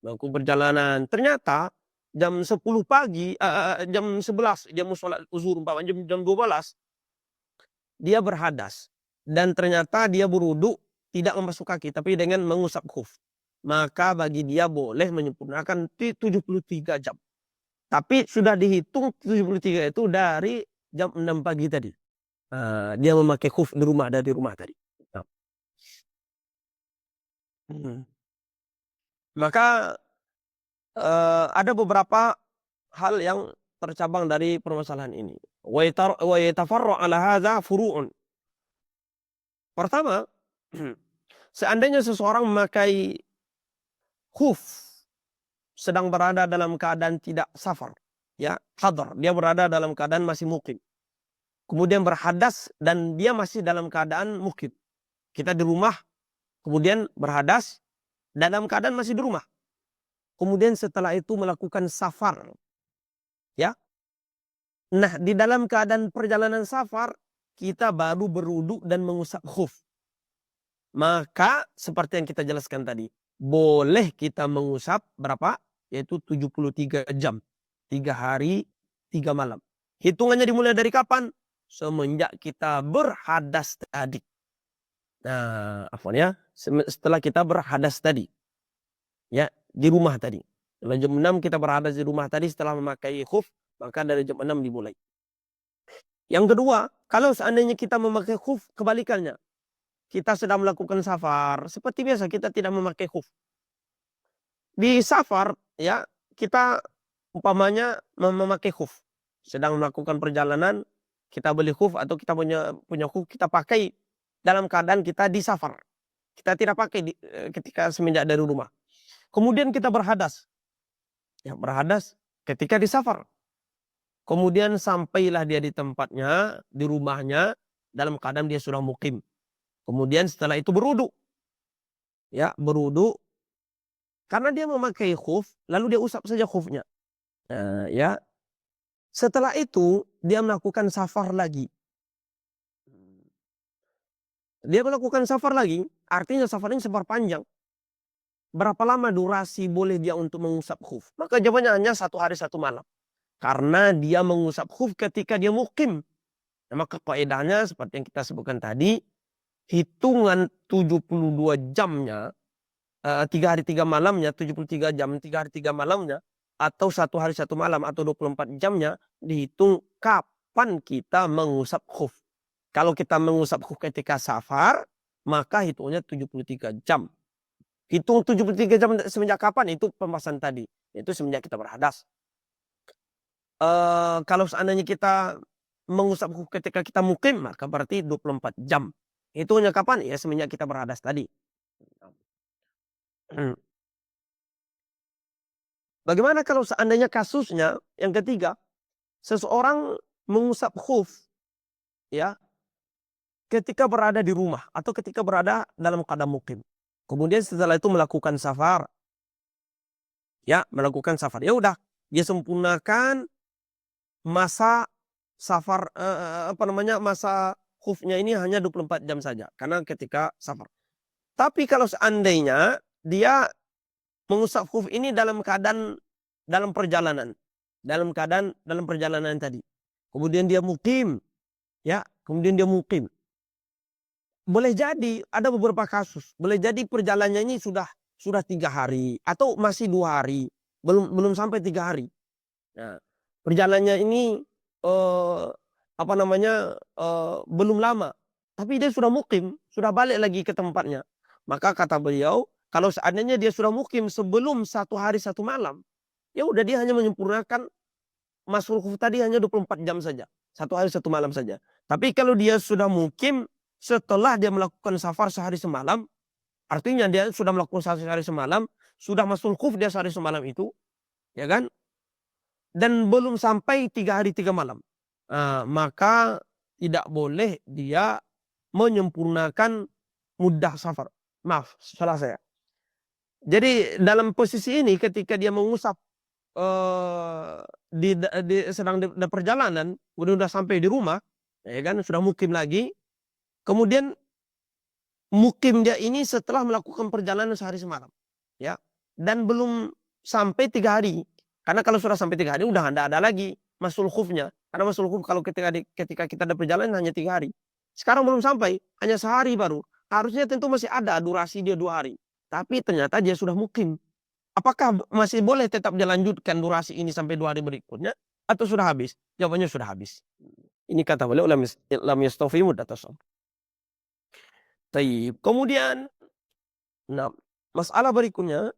Melakukan perjalanan. Ternyata jam 10 pagi, jam 11 dia mau sholat zuhur umpamanya jam 12 dia berhadas. Dan ternyata dia berwudu tidak membasuh kaki tapi dengan mengusap khuf. Maka bagi dia boleh menyempurnakan 73 jam. Tapi sudah dihitung 73 itu dari jam 6 pagi tadi. Dia memakai khuf di rumah, dari rumah tadi. Nah. Maka ada beberapa hal yang tercabang dari permasalahan ini. Wa yatafarra' ala hadza furu'un. Pertama, seandainya seseorang memakai khuf sedang berada dalam keadaan tidak safar, ya, hadar, dia berada dalam keadaan masih mukim. Kemudian berhadas dan dia masih dalam keadaan mukim. Kita di rumah, kemudian berhadas dalam keadaan masih di rumah. Kemudian setelah itu melakukan safar, ya. Nah, di dalam keadaan perjalanan safar kita baru berwudu dan mengusap khuf. Maka seperti yang kita jelaskan tadi, boleh kita mengusap berapa? Yaitu 73 jam. 3 hari, 3 malam. Hitungannya dimulai dari kapan? Semenjak kita berhadas tadi. Nah, afwan ya, setelah kita berhadas tadi. Ya, di rumah tadi. Kalau jam 6 kita berhadas di rumah tadi setelah memakai khuf, maka dari jam 6 dimulai. Yang kedua, kalau seandainya kita memakai khuf, kebalikannya. Kita sedang melakukan safar, seperti biasa kita tidak memakai khuf. Di safar, ya, kita umpamanya memakai khuf. Sedang melakukan perjalanan, kita beli khuf atau kita punya khuf, kita pakai dalam keadaan kita di safar. Kita tidak pakai ketika semenjak dari rumah. Kemudian kita berhadas. Ya, berhadas ketika di safar. Kemudian sampailah dia di tempatnya, di rumahnya, dalam keadaan dia sudah mukim. Kemudian setelah itu berwudu. Ya, berwudu. Karena dia memakai khuf, lalu dia usap saja khufnya. Ya. Setelah itu, dia melakukan safar lagi. Dia melakukan safar lagi, artinya safar ini safar panjang. Berapa lama durasi boleh dia untuk mengusap khuf? Maka jawabannya hanya 1 hari 1 malam. Karena dia mengusap khuf ketika dia mukim. Nah, maka kaidahnya seperti yang kita sebutkan tadi, hitungan 72 jamnya, 3 hari 3 malamnya, 73 jam, 3 hari 3 malamnya, atau 1 hari 1 malam, atau 24 jamnya, dihitung kapan kita mengusap khuf. Kalau kita mengusap khuf ketika safar, maka hitungnya 73 jam. Hitung 73 jam semenjak kapan? Itu pembahasan tadi. Itu semenjak kita berhadas. Kalau seandainya kita mengusap khuf ketika kita mukim, maka berarti 24 jam. Hitungnya kapan? Ya semenjak kita berhadas tadi. Bagaimana kalau seandainya kasusnya yang ketiga, seseorang mengusap khuf, ya, ketika berada di rumah atau ketika berada dalam keadaan mukim. Kemudian setelah itu melakukan safar. Ya, melakukan safar. Ya udah, dia sempurnakan masa safar, masa khufnya ini hanya 24 jam saja karena ketika safar. Tapi kalau seandainya dia mengusap khuf ini dalam keadaan dalam perjalanan, dalam perjalanan tadi. Kemudian dia mukim, ya, kemudian dia mukim. Boleh jadi ada beberapa kasus, boleh jadi perjalanannya ini sudah 3 hari atau masih 2 hari, belum sampai 3 hari. Nah, perjalanannya ini belum lama, tapi dia sudah mukim, sudah balik lagi ke tempatnya. Maka kata beliau, kalau seandainya dia sudah mukim sebelum 1 hari 1 malam, ya udah dia hanya menyempurnakan masuk khuf tadi hanya 24 jam saja. 1 hari 1 malam saja. Tapi kalau dia sudah mukim setelah dia melakukan safar sehari semalam, artinya dia sudah melakukan sehari semalam, sudah masuk khuf dia sehari semalam itu, ya kan? Dan belum sampai 3 hari 3 malam. Maka tidak boleh dia menyempurnakan muddah safar. Maaf, salah saya. Jadi dalam posisi ini ketika dia mengusap sedang di perjalanan, udah sampai di rumah, ya kan, sudah mukim lagi. Kemudian mukim dia ini setelah melakukan perjalanan sehari semalam, ya, dan belum sampai 3 hari. Karena kalau sudah sampai 3 hari udah tidak ada lagi masul khufnya. Karena masul khuf kalau ketika kita ada perjalanan hanya 3 hari. Sekarang belum sampai, hanya sehari baru. Harusnya tentu masih ada durasi dia 2 hari. Tapi ternyata dia sudah mukim. Apakah masih boleh tetap dilanjutkan durasi ini sampai 2 hari berikutnya? Atau sudah habis? Jawabannya sudah habis. Ini kata beliau, lam yastafi muddat as-sawm. Taib. Kemudian, nah, masalah berikutnya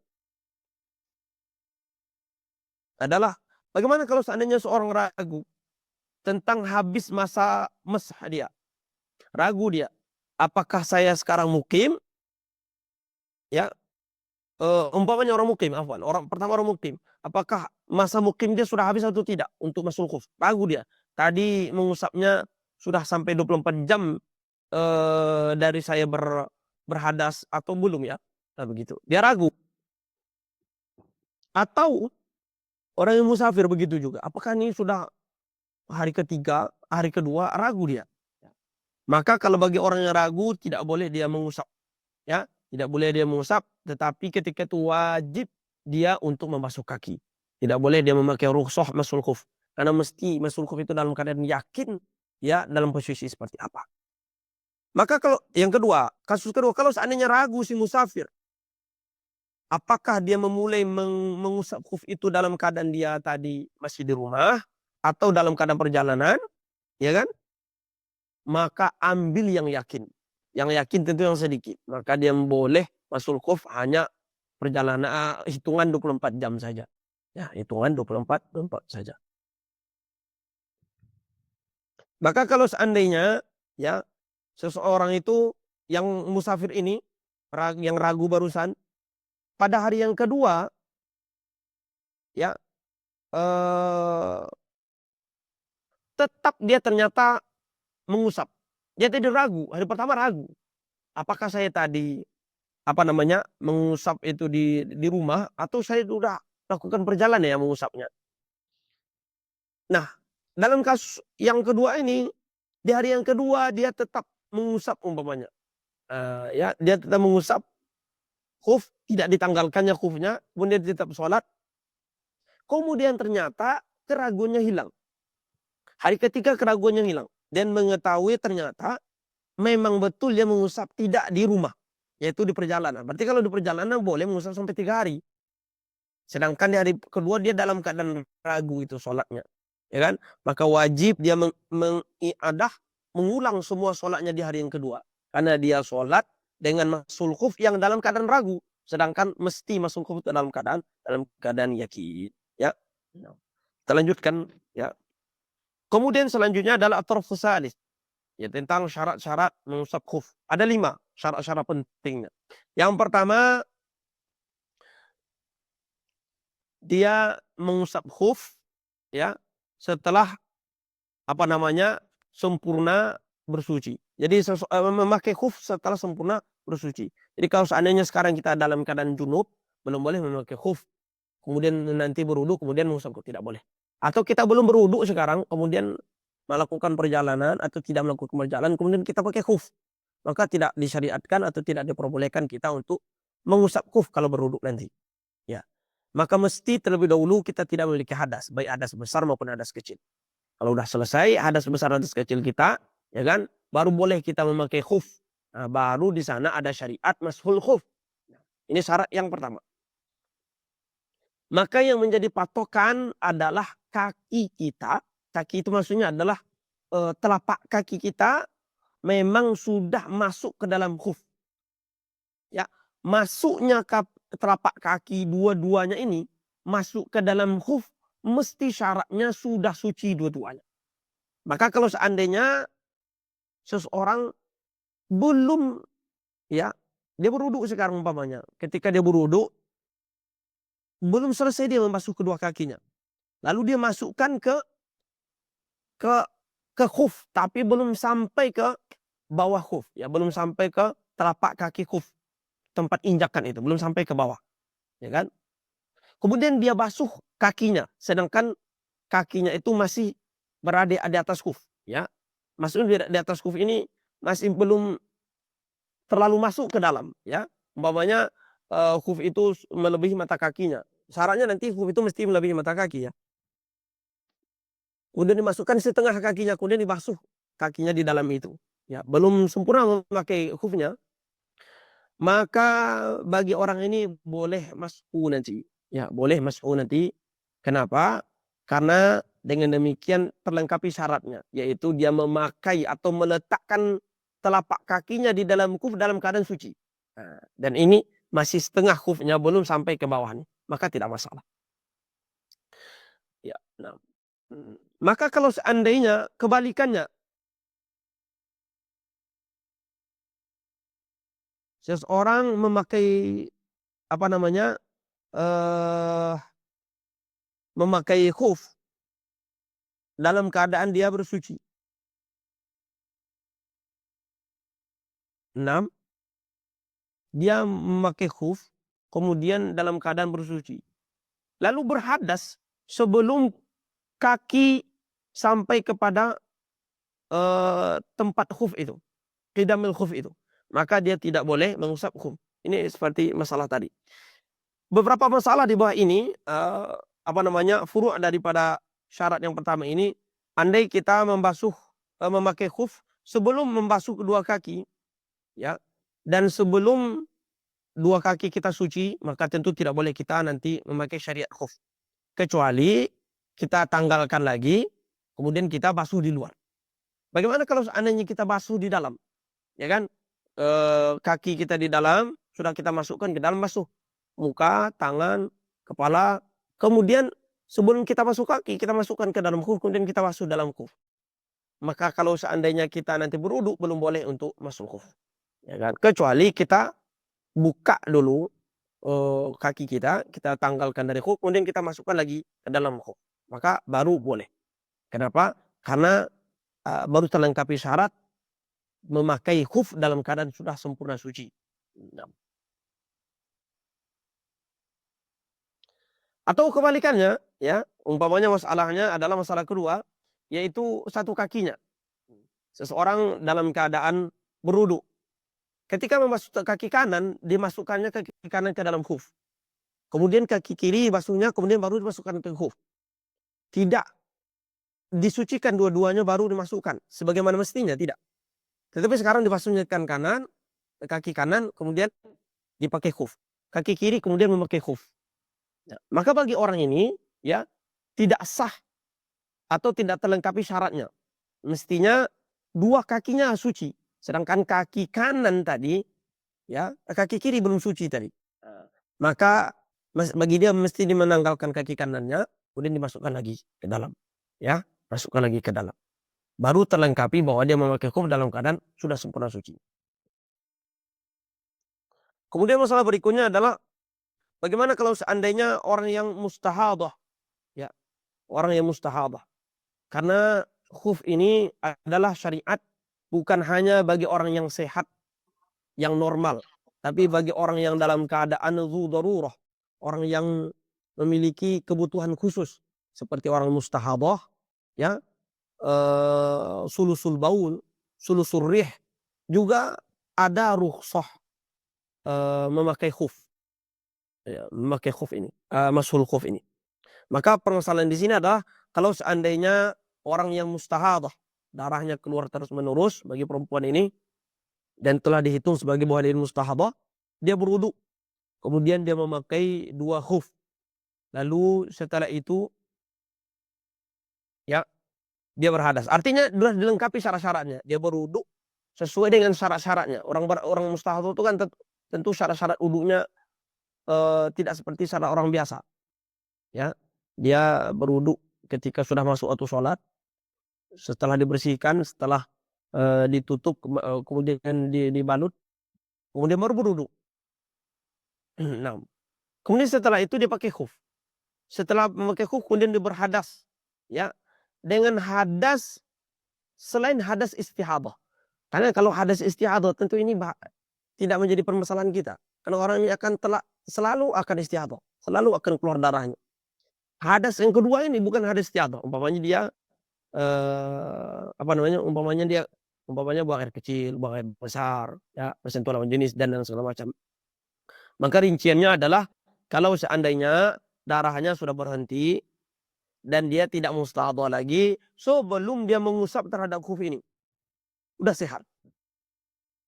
adalah bagaimana kalau seandainya seorang ragu tentang habis masa mesah dia. Ragu dia. Apakah saya sekarang mukim? Ya, umpamanya orang mukim, pertama orang mukim. Apakah masa mukim dia sudah habis atau tidak untuk masuk khuf? Ragu dia. Tadi mengusapnya sudah sampai 24 jam dari saya berhadas atau belum ya? Nah, begitu. Dia ragu. Atau orang yang musafir begitu juga. Apakah ini sudah hari ketiga, hari kedua, ragu dia. Maka kalau bagi orang yang ragu tidak boleh dia mengusap. ya, tidak boleh dia mengusap, tetapi ketika itu wajib dia untuk membasuh kaki. Tidak boleh dia memakai rukhsah masul khuf, karena mesti masul khuf itu dalam keadaan yakin, ya, dalam posisi seperti apa. Maka kalau yang kedua, kasus kedua, kalau seandainya ragu si musafir, apakah dia memulai mengusap khuf itu dalam keadaan dia tadi masih di rumah atau dalam keadaan perjalanan, ya kan? Maka ambil yang yakin. Yang yakin tentu yang sedikit. Maka dia boleh masul khuf hanya perjalanan hitungan 24 jam saja. Ya, hitungan 24 saja. Maka kalau seandainya, ya, seseorang itu yang musafir ini, yang ragu barusan, pada hari yang kedua, ya, tetap dia ternyata mengusap. Dia tidak ragu. Hari pertama ragu. Apakah saya tadi mengusap itu di rumah atau saya sudah lakukan perjalanan ya mengusapnya. Nah, dalam kasus yang kedua ini, di hari yang kedua dia tetap mengusap umpamanya. Ya, dia tetap mengusap khuf, tidak ditanggalkannya khufnya, kemudian dia tetap sholat. Kemudian ternyata keraguannya hilang. Hari ketiga keraguannya hilang. Dan mengetahui ternyata memang betul dia mengusap tidak di rumah. Yaitu di perjalanan. Berarti kalau di perjalanan boleh mengusap sampai 3 hari. Sedangkan di hari kedua dia dalam keadaan ragu itu sholatnya. Ya kan? Maka wajib dia mengulang semua sholatnya di hari yang kedua. Karena dia sholat dengan masul khuf yang dalam keadaan ragu. Sedangkan mesti masul khuf itu dalam keadaan yakin. Ya. Kita lanjutkan. Ya. Kemudian selanjutnya adalah at-tarfus salis. Ya, tentang syarat-syarat mengusap khuf. Ada 5 syarat-syarat pentingnya. Yang pertama, dia mengusap khuf, ya, setelah sempurna bersuci. Jadi memakai khuf setelah sempurna bersuci. Jadi kalau seandainya sekarang kita dalam keadaan junub, belum boleh memakai khuf. Kemudian nanti berwudu, kemudian mengusap khuf, tidak boleh. Atau kita belum berwudu sekarang, kemudian melakukan perjalanan atau tidak melakukan perjalanan, kemudian kita pakai khuf. Maka tidak disyariatkan atau tidak diperbolehkan kita untuk mengusap khuf kalau berwudu nanti. Ya. Maka mesti terlebih dahulu kita tidak memiliki hadas, baik hadas besar maupun hadas kecil. Kalau sudah selesai hadas besar hadas kecil kita, ya kan, baru boleh kita memakai khuf. Nah, baru di sana ada syariat mashul khuf. Ini syarat yang pertama. Maka yang menjadi patokan adalah kaki kita. Kaki itu maksudnya adalah telapak kaki kita memang sudah masuk ke dalam khuf. Ya, masuknya telapak kaki dua-duanya ini masuk ke dalam khuf mesti syaratnya sudah suci dua-duanya. Maka kalau seandainya seseorang belum, ya, dia berwudu sekarang umpamanya, ketika dia berwudu belum selesai dia membasuh kedua kakinya. Lalu dia masukkan ke khuf tapi belum sampai ke bawah khuf, ya, belum sampai ke telapak kaki khuf, tempat injakan itu belum sampai ke bawah, ya kan? Kemudian dia basuh kakinya, sedangkan kakinya itu masih berada di atas khuf, ya. Maksudnya di atas khuf ini masih belum terlalu masuk ke dalam, ya. Umpamanya khuf itu melebihi mata kakinya. Syaratnya nanti khuf itu mesti melebihi mata kaki, ya. Kemudian dimasukkan setengah kakinya, kemudian dibasuh kakinya di dalam itu. Ya, belum sempurna memakai khufnya, maka bagi orang ini boleh mas'u nanti. Ya, boleh mas'u nanti. Kenapa? Karena dengan demikian terlengkapi syaratnya, yaitu dia memakai atau meletakkan telapak kakinya di dalam khuf dalam keadaan suci. Nah, dan ini masih setengah khufnya, belum sampai ke bawah nih, maka tidak masalah. Ya, nah. Maka kalau seandainya kebalikannya, seseorang memakai eh memakai khuf dalam keadaan dia bersuci. 6, dia memakai khuf kemudian dalam keadaan bersuci. Lalu berhadas sebelum kaki sampai kepada tempat khuf itu, qidamul khuf itu. maka dia tidak boleh mengusap khuf. Ini seperti masalah tadi. Beberapa masalah di bawah ini furu' daripada syarat yang pertama ini, andai kita memakai khuf sebelum membasuh kedua kaki, ya, dan sebelum dua kaki kita suci, maka tentu tidak boleh kita nanti memakai syariat khuf. Kecuali kita tanggalkan lagi, kemudian kita basuh di luar. Bagaimana kalau seandainya kita basuh di dalam? Ya kan? Kaki kita di dalam, sudah kita masukkan ke dalam, basuh muka, tangan, kepala. Kemudian sebelum kita masuk kaki, kita masukkan ke dalam khuf, kemudian kita basuh dalam khuf. Maka kalau seandainya kita nanti berwudu, belum boleh untuk masuk khuf. Ya kan? Kecuali kita buka dulu kaki kita tanggalkan dari khuf, kemudian kita masukkan lagi ke dalam khuf. Maka baru boleh. Kenapa? Karena baru terlengkapi syarat memakai khuf dalam keadaan sudah sempurna suci. Atau kebalikannya, ya, umpamanya masalahnya adalah masalah kedua, yaitu satu kakinya. Seseorang dalam keadaan berwudu. Ketika membasuh kaki kanan, dimasukkannya kaki kanan ke dalam khuf. Kemudian kaki kiri basuhnya, kemudian baru dimasukkan ke khuf. Tidak disucikan dua-duanya baru dimasukkan. Sebagaimana mestinya, tidak. Tetapi sekarang dibasuhnya kaki kanan, kemudian dipakai khuf. Kaki kiri kemudian memakai khuf. Ya, maka bagi orang ini, ya, tidak sah atau tidak terlengkapi syaratnya. Mestinya dua kakinya suci. Sedangkan kaki kanan tadi, ya, kaki kiri belum suci tadi. Maka bagi dia mesti menanggalkan kaki kanannya, kemudian dimasukkan lagi ke dalam. Ya, masukkan lagi ke dalam. Baru terlengkapi bahwa dia memakai khuf dalam keadaan sudah sempurna suci. Kemudian masalah berikutnya adalah bagaimana kalau seandainya orang yang mustahadah, ya, orang yang mustahadah. Karena khuf ini adalah syariat bukan hanya bagi orang yang sehat, yang normal, tapi bagi orang yang dalam keadaan dzu darurah, orang yang memiliki kebutuhan khusus seperti orang mustahadah, ya, sulusul baul, sulusul rih, juga ada rukhsah memakai khuf. Ya, memakai khuf ini, mashul khuf ini. Maka permasalahan di sini adalah kalau seandainya orang yang mustahadah, darahnya keluar terus-menerus bagi perempuan ini, dan telah dihitung sebagai bahwa dia mustahadah, dia berwudu. Kemudian dia memakai dua khuf. Lalu setelah itu, ya, dia berhadas. Artinya sudah dilengkapi syarat-syaratnya. Dia berwudu sesuai dengan syarat-syaratnya. Orang mustahadah itu kan tentu syarat-syarat wudunya tidak seperti syarat orang biasa. Ya, dia berwudu ketika sudah masuk waktu sholat, setelah dibersihkan, setelah ditutup, kemudian dibalut, kemudian baru berwudu. Nah, kemudian setelah itu dia pakai khuf. Setelah memakai khuf, kemudian dia berhadas, ya, dengan hadas selain hadas istihadah. Karena kalau hadas istihadah tentu ini tidak menjadi permasalahan kita. Karena orang ini akan selalu akan istihadah, selalu akan keluar darahnya. Hadas yang kedua ini bukan hadas istihadah. Umpamanya dia umpamanya buang air kecil, buang air besar, ya, bersentuhan lawan jenis dan segala macam. Maka rinciannya adalah kalau seandainya darahnya sudah berhenti dan dia tidak mustahadah lagi sebelum dia mengusap terhadap khuf ini, udah sehat.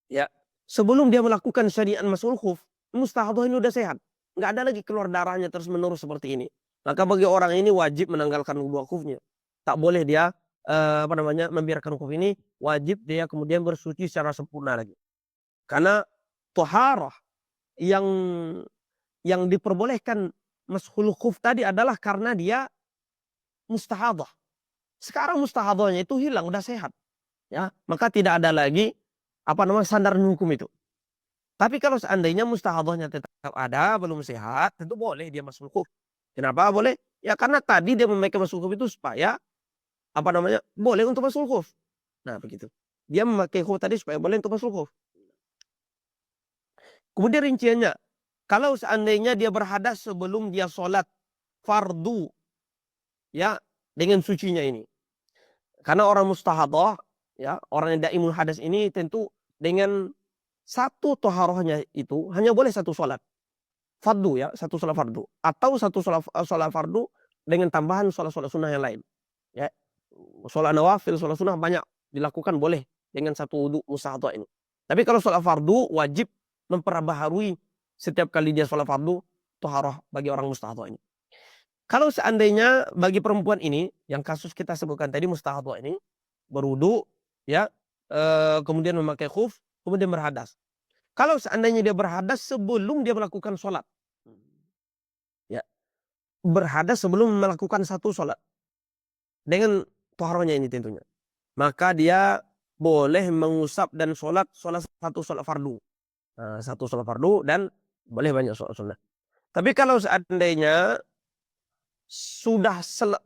Ya, sebelum dia melakukan syariat mashul khuf, mustahadah ini udah sehat. Nggak ada lagi keluar darahnya terus-menerus seperti ini. Maka bagi orang ini wajib menanggalkan dua khufnya. Tak boleh dia membiarkan khuf ini, wajib dia kemudian bersuci secara sempurna lagi. Karena taharah yang diperbolehkan mashul khuf tadi adalah karena dia mustahadah. Sekarang mustahadahnya itu hilang, udah sehat. Ya, maka tidak ada lagi sandaran hukum itu. Tapi kalau seandainya mustahadahnya tetap ada, belum sehat, tentu boleh dia mashul khuf. Kenapa boleh? Ya karena tadi dia memakai mashul khuf itu supaya boleh untuk mashul khuf. Nah, begitu. Dia memakai khuf tadi supaya boleh untuk mashul khuf. Kemudian rinciannya, kalau seandainya dia berhadas sebelum dia sholat fardu, ya, dengan sucinya ini. Karena orang mustahadah, ya, orang yang daimul hadas ini tentu dengan satu toharohnya itu hanya boleh satu sholat. Fardu ya, satu sholat fardu. Atau satu sholat fardu dengan tambahan sholat-sholat sunnah yang lain. Ya. Sholat nawafil, sholat sunnah banyak dilakukan boleh dengan satu wudhu mustahadhah ini. Tapi kalau sholat fardu wajib memperbaharui setiap kali dia sholat fardu toharoh bagi orang mustahadhah ini. Kalau seandainya bagi perempuan ini yang kasus kita sebutkan tadi mustahadhah ini berwudu ya, kemudian memakai khuf, kemudian berhadas. Kalau seandainya dia berhadas sebelum dia melakukan sholat, ya, berhadas sebelum melakukan satu sholat dengan toharohnya ini tentunya, maka dia boleh mengusap dan sholat satu sholat fardu, satu sholat fardu dan boleh banyak sholat sunnah. Tapi kalau seandainya sudah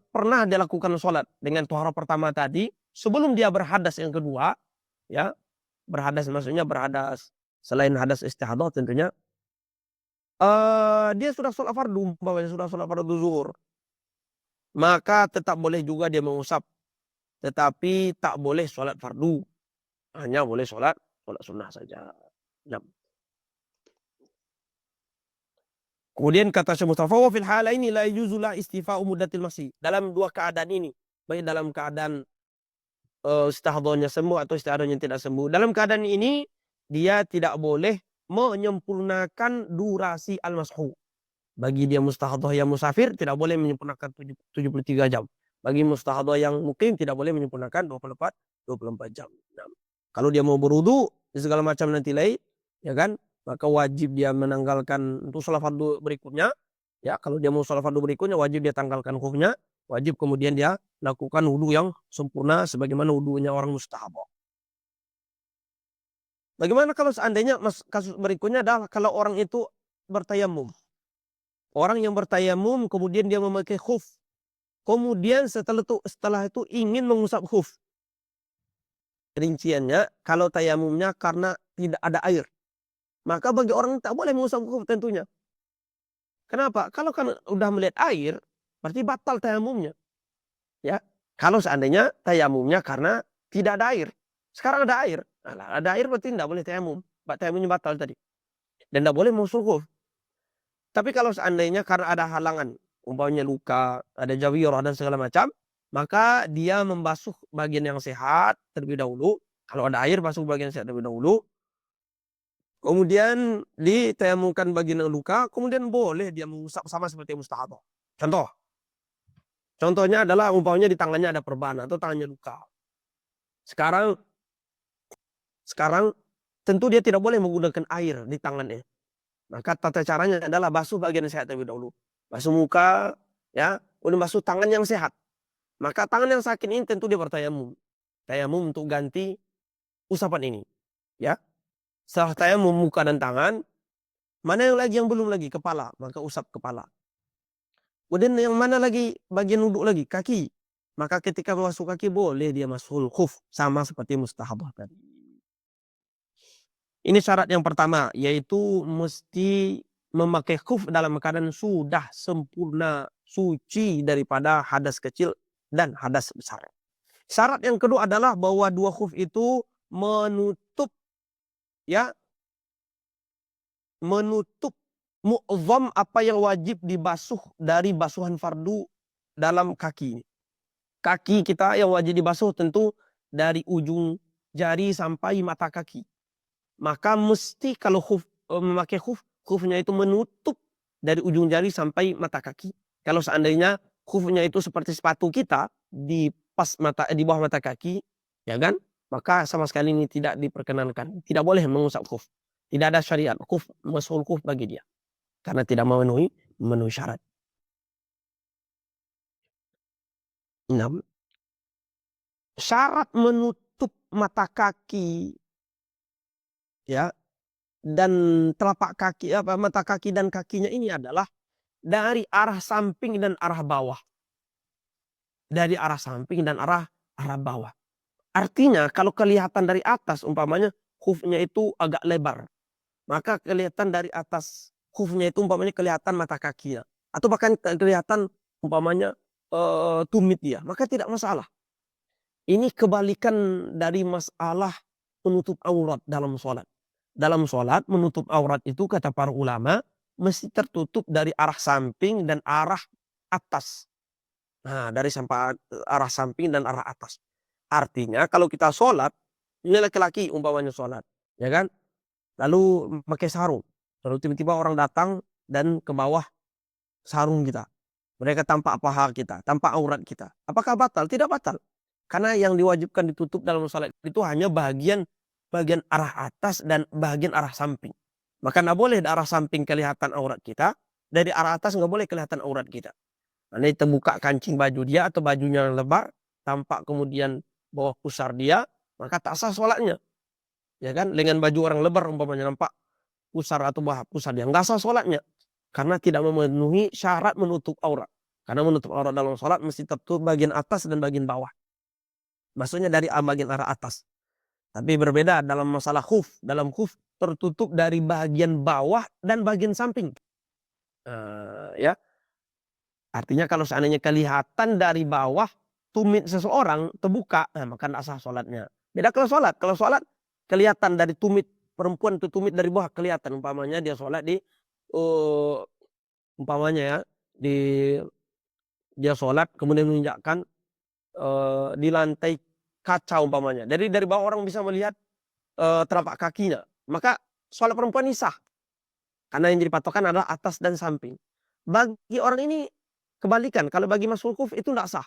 pernah dia lakukan sholat dengan toharoh pertama tadi, sebelum dia berhadas yang kedua, ya, berhadas maksudnya berhadas selain hadas istihadah tentunya, dia sudah sholat fardu, umpamanya sudah sholat fardu zuhur, maka tetap boleh juga dia mengusap, tetapi tak boleh sholat fardu, hanya boleh sholat sunnah saja. Nah. Kemudian kata Syekh Mustafa, wa fil halaini la yajuzu la istifa'u muddatil masih. Dalam dua keadaan ini, baik dalam keadaan istihadahnya sembuh atau istihadahnya tidak sembuh. Dalam keadaan ini dia tidak boleh menyempurnakan durasi al-mashu. Bagi dia mustahadah yang musafir tidak boleh menyempurnakan 73 jam. Bagi mustahadah yang mukim tidak boleh menyempurnakan 24 jam. Nah, kalau dia mau berwudu segala macam nanti lain, ya kan? Maka wajib dia menanggalkan untuk sholat fardu berikutnya. Ya, kalau dia mau sholat fardu berikutnya wajib dia tanggalkan khufnya, wajib kemudian dia lakukan wudu yang sempurna sebagaimana wudunya orang mustahadah. Bagaimana kalau seandainya kasus berikutnya adalah kalau orang itu bertayamum. Orang yang bertayamum kemudian dia memakai khuf. Kemudian setelah itu ingin mengusap khuf. Rinciannya kalau tayamumnya karena tidak ada air, maka bagi orang tak boleh mengusap khuf tentunya. Kenapa? Kalau kan udah melihat air, berarti batal tayamumnya. Ya, kalau seandainya tayamumnya karena tidak ada air. Sekarang ada air. Nah, ada air berarti tidak boleh tayamum. Tayamumnya batal tadi. Dan tidak boleh mengusap khuf. Tapi kalau seandainya karena ada halangan, umpamanya luka, ada jawirah dan segala macam, maka dia membasuh bagian yang sehat terlebih dahulu. Kalau ada air, basuh bagian sehat terlebih dahulu. Kemudian ditayamumkan bagian yang luka, kemudian boleh dia mengusap sama seperti mustahadah. Contohnya adalah umpamanya di tangannya ada perban atau tangannya luka. Sekarang tentu dia tidak boleh menggunakan air di tangannya. Maka tata caranya adalah basuh bagian sehat terlebih dahulu. Basuh muka, ya, kemudian basuh tangan yang sehat. Maka tangan yang sakit ini tentu dia bertayamum. Tayamum untuk ganti usapan ini. Ya. Setelah tayamum muka dan tangan, mana yang lagi yang belum lagi? Kepala, maka usap kepala. Kemudian yang mana lagi bagian wudhu lagi? Kaki. Maka ketika masuk kaki boleh dia masuk khuf sama seperti mustahabah tadi. Ini syarat yang pertama, yaitu mesti memakai khuf dalam keadaan sudah sempurna suci daripada hadas kecil dan hadas besar. Syarat yang kedua adalah bahwa dua khuf itu menutup, ya, menutup mu'zam apa yang wajib dibasuh dari basuhan fardu dalam kaki. Kaki kita yang wajib dibasuh tentu dari ujung jari sampai mata kaki. Maka mesti kalau memakai khufnya itu menutup dari ujung jari sampai mata kaki. Kalau seandainya khufnya itu seperti sepatu kita di bawah mata kaki, ya kan? Maka sama sekali ini tidak diperkenankan. Tidak boleh mengusap khuf. Tidak ada syariat khuf, mashul khuf bagi dia. Karena tidak memenuhi syarat. 6. Syarat menutup mata kaki, ya, dan telapak kaki, mata kaki dan kakinya ini adalah dari arah samping dan arah bawah. Dari arah samping dan arah bawah. Artinya kalau kelihatan dari atas umpamanya khufnya itu agak lebar, maka kelihatan dari atas khufnya itu umpamanya kelihatan mata kakinya, atau bahkan kelihatan umpamanya tumit dia, maka tidak masalah. Ini kebalikan dari masalah penutup aurat dalam sholat. dalam sholat menutup aurat itu kata para ulama mesti tertutup dari arah samping dan arah atas. Nah, dari sampai arah samping dan arah atas. Artinya kalau kita sholat, ini laki-laki umpamanya sholat, ya kan? Lalu pakai sarung. Lalu tiba-tiba orang datang dan ke bawah sarung kita. Mereka tampak paha kita, tampak aurat kita. Apakah batal? Tidak batal. Karena yang diwajibkan ditutup dalam sholat itu hanya bagian arah atas dan bagian arah samping. Maka nggak boleh dari arah samping kelihatan aurat kita, dari arah atas nggak boleh kelihatan aurat kita. Nanti terbuka kancing baju dia atau bajunya yang lebar, tampak kemudian bawah pusar dia, maka tak sah sholatnya. Ya kan? Dengan baju orang lebar umpamanya nampak pusar atau bawah pusar dia, nggak sah sholatnya. Karena tidak memenuhi syarat menutup aurat. Karena menutup aurat dalam sholat mesti tertutup bagian atas dan bagian bawah. Maksudnya dari bagian arah atas. Tapi berbeda dalam masalah khuf. Dalam khuf tertutup dari bagian bawah dan bagian samping. Ya, artinya kalau seandainya kelihatan dari bawah tumit seseorang terbuka, maka tidak sah sholatnya. Beda kalau sholat. Kalau sholat kelihatan dari tumit perempuan itu tumit dari bawah kelihatan. Umpamanya dia sholat di umpamanya ya di dia sholat kemudian menginjakkan di lantai kaca umpamanya. Dari bawah orang bisa melihat telapak kakinya. Maka sholat perempuan ini sah. Karena yang jadi patokan adalah atas dan samping. Bagi orang ini kebalikan. Kalau bagi masul khuf itu tidak sah.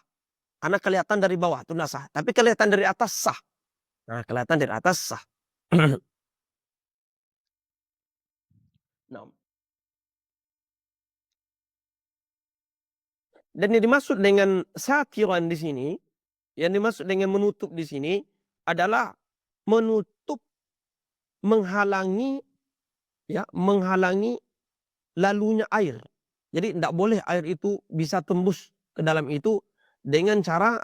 Karena kelihatan dari bawah itu tidak sah. Tapi kelihatan dari atas sah. Nah, kelihatan dari atas sah. Nah. Dan yang dimaksud dengan satiran di sini, yang dimaksud dengan menutup di sini adalah menutup, menghalangi lalunya air. Jadi tidak boleh air itu bisa tembus ke dalam itu dengan cara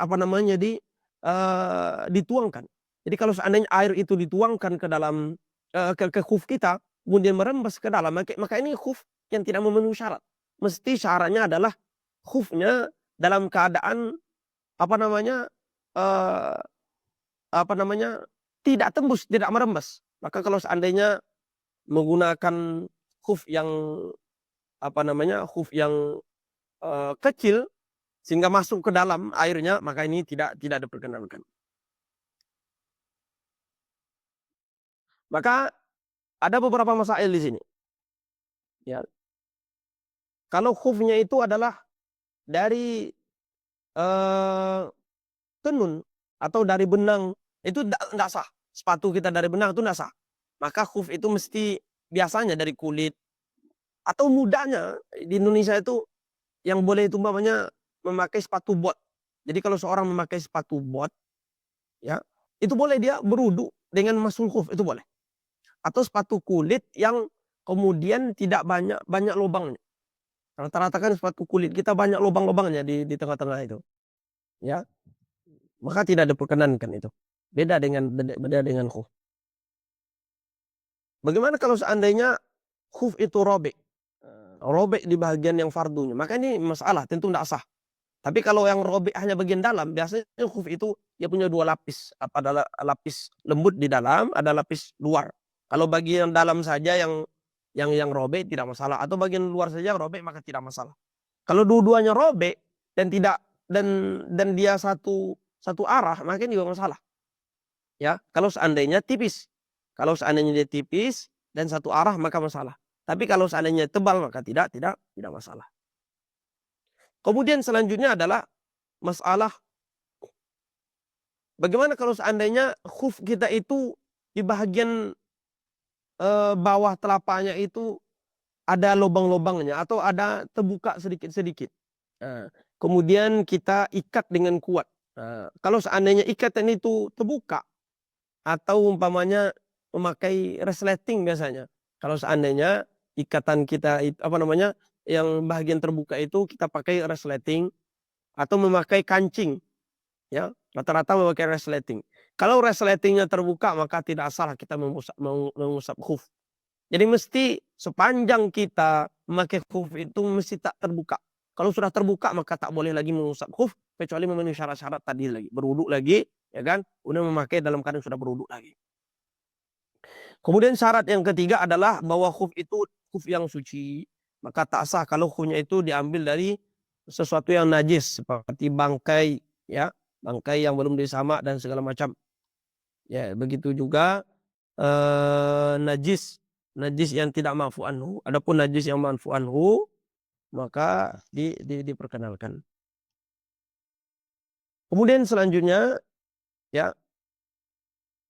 dituangkan. Jadi kalau seandainya air itu dituangkan ke dalam ke khuf kita, kemudian merembes ke dalam, maka ini khuf yang tidak memenuhi syarat. Mesti syaratnya adalah khufnya dalam keadaan tidak tembus, tidak merembes. Maka kalau seandainya menggunakan khuf yang kecil sehingga masuk ke dalam airnya, maka ini tidak diperkenankan. Maka ada beberapa masail di sini. Ya. Kalau khufnya itu adalah dari tenun atau dari benang, itu tidak sah. Sepatu kita dari benang itu tidak sah. Maka khuf itu mesti biasanya dari kulit. Atau mudahnya di Indonesia itu yang boleh itu umpamanya memakai sepatu bot. Jadi kalau seorang memakai sepatu bot, ya itu boleh dia berwudu dengan masul khuf, itu boleh. Atau sepatu kulit yang kemudian tidak banyak lubangnya. Rata-rata kan sepatu kulit kita banyak lubang-lubangnya di tengah-tengah itu. Ya. Maka tidak diperkenankan itu. Beda dengan khuf. Bagaimana kalau seandainya khuf itu robek? Robek di bagian yang fardunya. Maka ini masalah, tentu tidak sah. Tapi kalau yang robek hanya bagian dalam, biasanya khuf itu dia punya dua lapis. Ada lapis lembut di dalam, ada lapis luar. Kalau bagian dalam saja yang robek tidak masalah, atau bagian luar saja robek maka tidak masalah. Kalau dua-duanya robek dan dia satu arah, maka ini juga masalah. Ya, kalau seandainya tipis. Kalau seandainya dia tipis dan satu arah maka masalah. Tapi kalau seandainya tebal maka tidak masalah. Kemudian selanjutnya adalah masalah bagaimana kalau seandainya khuf kita itu di bagian bawah telapaknya itu ada lubang-lubangnya atau ada terbuka sedikit-sedikit. Kemudian kita ikat dengan kuat. Kalau seandainya ikatan itu terbuka atau umpamanya memakai resleting biasanya. Kalau seandainya ikatan kita yang bagian terbuka itu kita pakai resleting atau memakai kancing, ya rata-rata memakai resleting. Kalau resletingnya terbuka maka tidak salah kita mengusap khuf. Jadi mesti sepanjang kita memakai khuf itu mesti tak terbuka. Kalau sudah terbuka maka tak boleh lagi mengusap khuf kecuali memenuhi syarat-syarat tadi lagi, berwudu lagi, ya kan? Udah memakai dalam keadaan sudah berwudu lagi. Kemudian syarat yang ketiga adalah bahwa khuf itu khuf yang suci. Maka tak sah kalau khufnya itu diambil dari sesuatu yang najis seperti bangkai, ya, bangkai yang belum disamak dan segala macam. Ya, begitu juga najis, najis yang tidak ma'fu anhu. Adapun najis yang ma'fu anhu maka diperkenalkan. Kemudian selanjutnya, ya,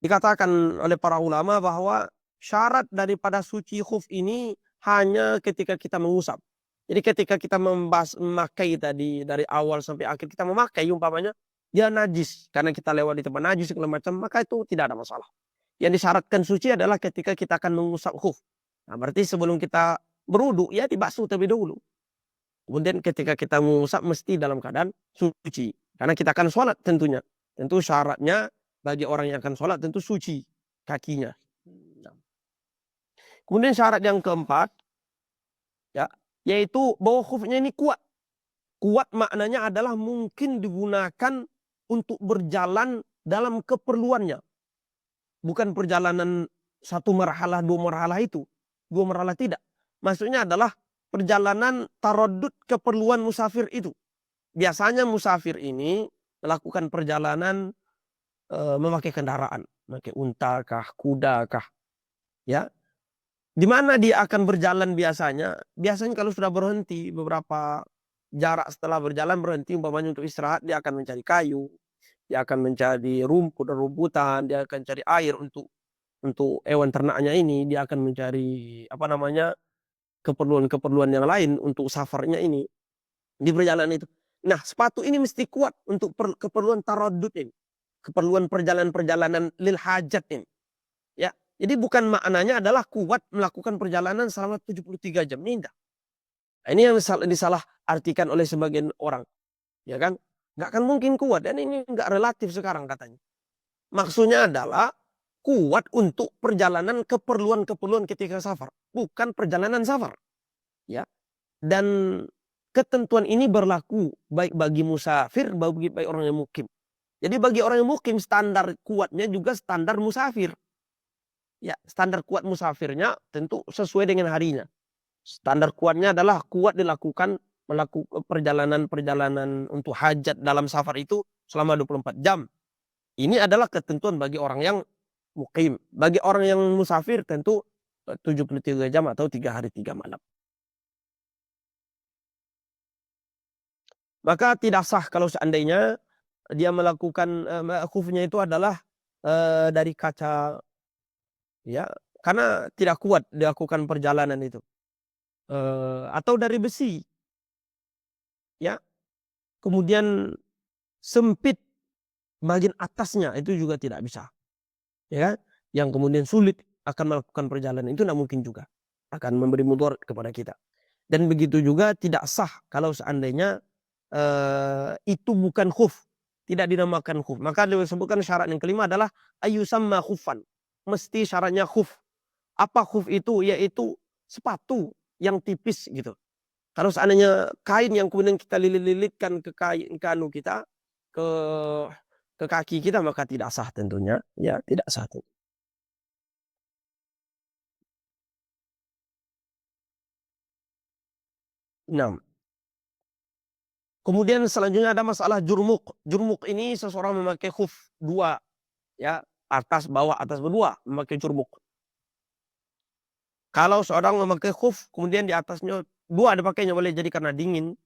dikatakan oleh para ulama bahwa syarat daripada suci khuf ini hanya ketika kita mengusap. Jadi ketika kita memakai tadi dari awal sampai akhir kita memakai umpamanya dia najis karena kita lewat di tempat najis segala macam, maka itu tidak ada masalah. Yang disyaratkan suci adalah ketika kita akan mengusap khuf. Nah, berarti sebelum kita berwudu ya dibasuh terlebih dahulu. Kemudian ketika kita mengusap mesti dalam keadaan suci. Karena kita akan sholat tentunya. Tentu syaratnya bagi orang yang akan sholat tentu suci kakinya. Kemudian syarat yang keempat, ya, yaitu bahwa khufnya ini kuat. Kuat maknanya adalah mungkin digunakan untuk berjalan dalam keperluannya. Bukan perjalanan satu marhalah, dua marhalah itu. Dua marhalah tidak. Maksudnya adalah perjalanan taradud keperluan musafir itu. Biasanya musafir ini melakukan perjalanan memakai kendaraan, memakai unta kah, kuda kah, ya. Di mana dia akan berjalan biasanya? Biasanya kalau sudah berhenti beberapa jarak setelah berjalan berhenti umpamanya untuk istirahat, dia akan mencari kayu, dia akan mencari rumput dan rumputan, dia akan cari air untuk hewan ternaknya ini, dia akan mencari apa namanya keperluan-keperluan yang lain untuk safarnya ini di perjalanan itu. Nah, sepatu ini mesti kuat untuk keperluan taradud ini, keperluan perjalanan-perjalanan lil hajat ini. Ya, jadi bukan maknanya adalah kuat melakukan perjalanan selama 73 jam. Ini enggak. Ini yang disalah artikan oleh sebagian orang. Ya kan? Nggak akan mungkin kuat. Dan ini nggak relatif sekarang katanya. Maksudnya adalah kuat untuk perjalanan keperluan-keperluan ketika safar. Bukan perjalanan safar. Ya. Dan ketentuan ini berlaku baik bagi musafir, baik orang yang mukim. Jadi bagi orang yang mukim standar kuatnya juga standar musafir. Ya, standar kuat musafirnya tentu sesuai dengan harinya. Standar kuatnya adalah kuat dilakukan melakukan perjalanan-perjalanan untuk hajat dalam safar itu selama 24 jam. Ini adalah ketentuan bagi orang yang mukim. Bagi orang yang musafir tentu 73 jam atau 3 hari 3 malam. Maka tidak sah kalau seandainya dia melakukan khufnya itu adalah dari kaca, ya, karena tidak kuat dilakukan perjalanan itu, atau dari besi, ya, kemudian sempit bagian atasnya itu juga tidak bisa, ya kan? Yang kemudian sulit akan melakukan perjalanan itu tidak mungkin juga akan memberi mudarat kepada kita. Dan begitu juga tidak sah kalau seandainya itu bukan khuf, tidak dinamakan khuf. Maka disebutkan syarat yang kelima adalah ayyusamma khufan. Mesti syaratnya khuf. Apa khuf itu? Yaitu sepatu yang tipis gitu. Kalau seandainya kain yang kemudian kita lilit-lilitkan ke kain kanu kita, ke kaki kita, maka tidak sah tentunya. Ya, tidak sah. Nah, kemudian selanjutnya ada masalah jurmuk. Jurmuk ini seseorang memakai khuf dua, ya, atas bawah atas berdua memakai jurmuk. Kalau seorang memakai khuf kemudian di atasnya dua dipakainya boleh jadi karena dingin,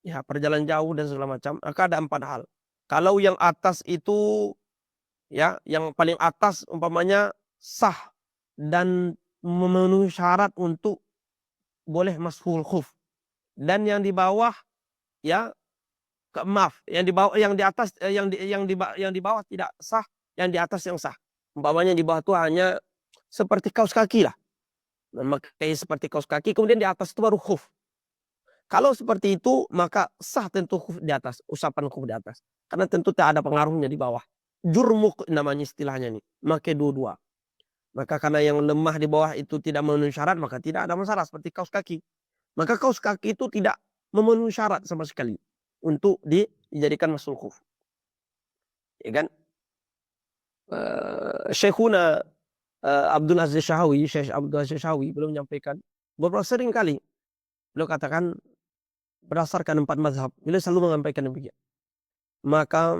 ya, perjalanan jauh dan segala macam, maka ada 4 hal. Kalau yang atas itu, ya, yang paling atas umpamanya sah dan memenuhi syarat untuk boleh mashul khuf. Dan yang di bawah, ya, maaf, yang di bawah, yang di atas, yang di bawah tidak sah, yang di atas yang sah. Umpamanya di bawah itu hanya seperti kaos kaki lah, memakai seperti kaos kaki, kemudian di atas itu baru khuf. Kalau seperti itu maka sah tentu khuf di atas, usapan khuf di atas, karena tentu tak ada pengaruhnya di bawah. Jurmuk namanya istilahnya nih, pakai dua-dua. Maka karena yang lemah di bawah itu tidak memenuhi syarat, maka tidak ada masalah seperti kaos kaki. Maka kaos kaki itu tidak memenuhi syarat sama sekali untuk dijadikan masul khuf. Ya kan? Syekhuna Abdul Aziz Syahawi, Syekh Abdul Aziz Syahawi belum menyampaikan beberapa sering kali beliau katakan berdasarkan 4 mazhab, beliau selalu menyampaikan demikian. Maka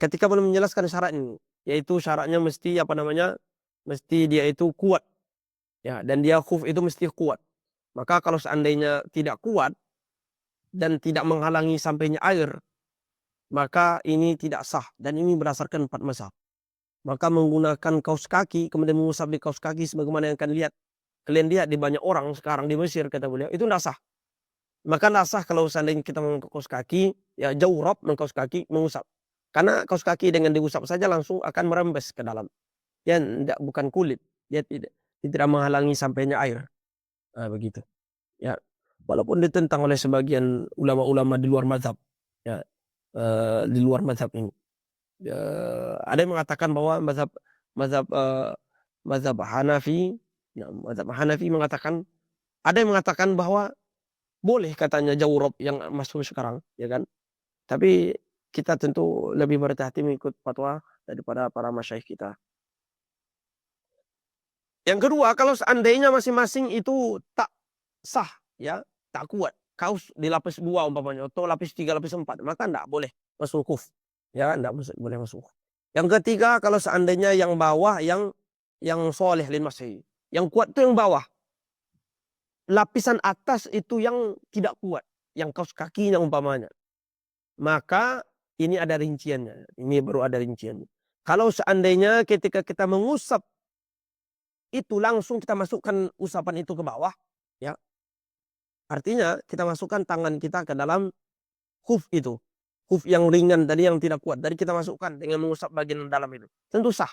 ketika belum menjelaskan syarat ini, yaitu syaratnya mesti apa namanya, mesti dia itu kuat, ya, dan dia khuf itu mesti kuat. Maka kalau seandainya tidak kuat dan tidak menghalangi sampainya air, maka ini tidak sah dan ini berdasarkan 4 mazhab. Maka menggunakan kaos kaki kemudian mengusap di kaos kaki sebagaimana yang kalian lihat di banyak orang sekarang di Mesir kata beliau, itu tidak sah. Maka tidak sah kalau seandainya kita menggunakan kaos kaki, ya jawrab kaos kaki mengusap. Karena kaos kaki dengan diusap saja langsung akan merembes ke dalam. Ya, bukan kulit. Dia tidak menghalangi sampainya air. Nah, begitu. Ya, walaupun ditentang oleh sebagian ulama-ulama di luar mazhab. Ya, di luar mazhab ini. Ada yang mengatakan bahwa mazhab mazhab mazhab Hanafi, ya, mazhab Hanafi mengatakan, ada yang mengatakan bahwa boleh katanya jawrab yang masuk sekarang, ya kan? Tapi kita tentu lebih berhati-hati mengikut fatwa daripada para masyayikh kita. Yang kedua, kalau seandainya masing-masing itu tak sah, ya, tak kuat, kaos di lapis 2 umpamanya, atau lapis 3, lapis 4, maka tidak boleh masuk khuf. Ya, tidak boleh masuk. Yang ketiga, kalau seandainya yang bawah yang soleh lin masih, yang kuat itu yang bawah. Lapisan atas itu yang tidak kuat, yang kaos kakinya umpamanya. Maka ini ada rinciannya. Ini baru ada rinciannya. Kalau seandainya ketika kita mengusap itu langsung kita masukkan usapan itu ke bawah, ya. Artinya kita masukkan tangan kita ke dalam khuf itu. Khuf yang ringan tadi yang tidak kuat. Dari kita masukkan dengan mengusap bagian dalam itu. Tentu sah.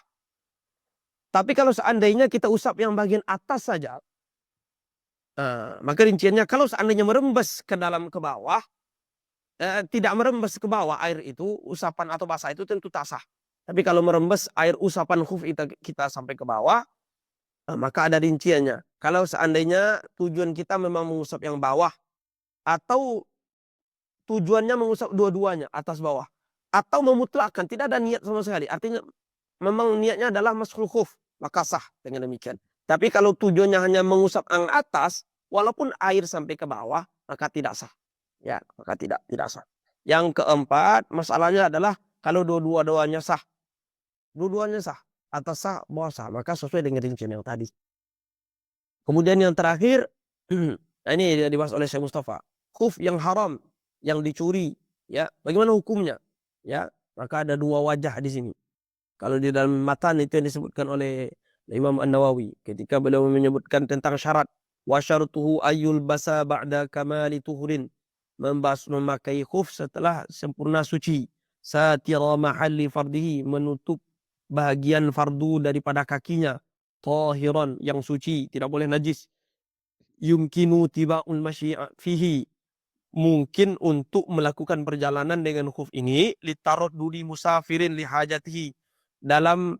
Tapi kalau seandainya kita usap yang bagian atas saja, maka rinciannya kalau seandainya merembes ke dalam ke bawah, tidak merembes ke bawah air itu, usapan atau basah itu tentu tak sah. Tapi kalau merembes air usapan khuf kita sampai ke bawah, maka ada rinciannya. Kalau seandainya tujuan kita memang mengusap yang bawah, atau tujuannya mengusap dua-duanya, atas bawah, atau memutlakkan, tidak ada niat sama sekali, artinya memang niatnya adalah maskhul khuf, maka sah dengan demikian. Tapi kalau tujuannya hanya mengusap yang atas, walaupun air sampai ke bawah, maka tidak sah. Ya, maka tidak sah. Yang keempat, masalahnya adalah kalau dua-duanya sah. Dua-duanya sah. Atas sah, bawah sah. Maka sesuai dengan rincian yang tadi. Kemudian yang terakhir, nah ini dibahas oleh Syekh Mustafa. Khuf yang haram, yang dicuri. Ya, bagaimana hukumnya? Ya, maka ada dua wajah di sini. Kalau di dalam matan itu yang disebutkan oleh Imam An-Nawawi. Ketika beliau menyebutkan tentang syarat. Wa syartuhu ayyul basa ba'da kamali tuhurin. Memakai khuf setelah sempurna suci. Satira mahalli fardihi. Menutup bahagian fardu daripada kakinya. Tahiran yang suci. Tidak boleh najis. Yumkinu tiba'ul masyi'a fihi. Mungkin untuk melakukan perjalanan dengan khuf ini. Litarot duli musafirin lihajatihi. Dalam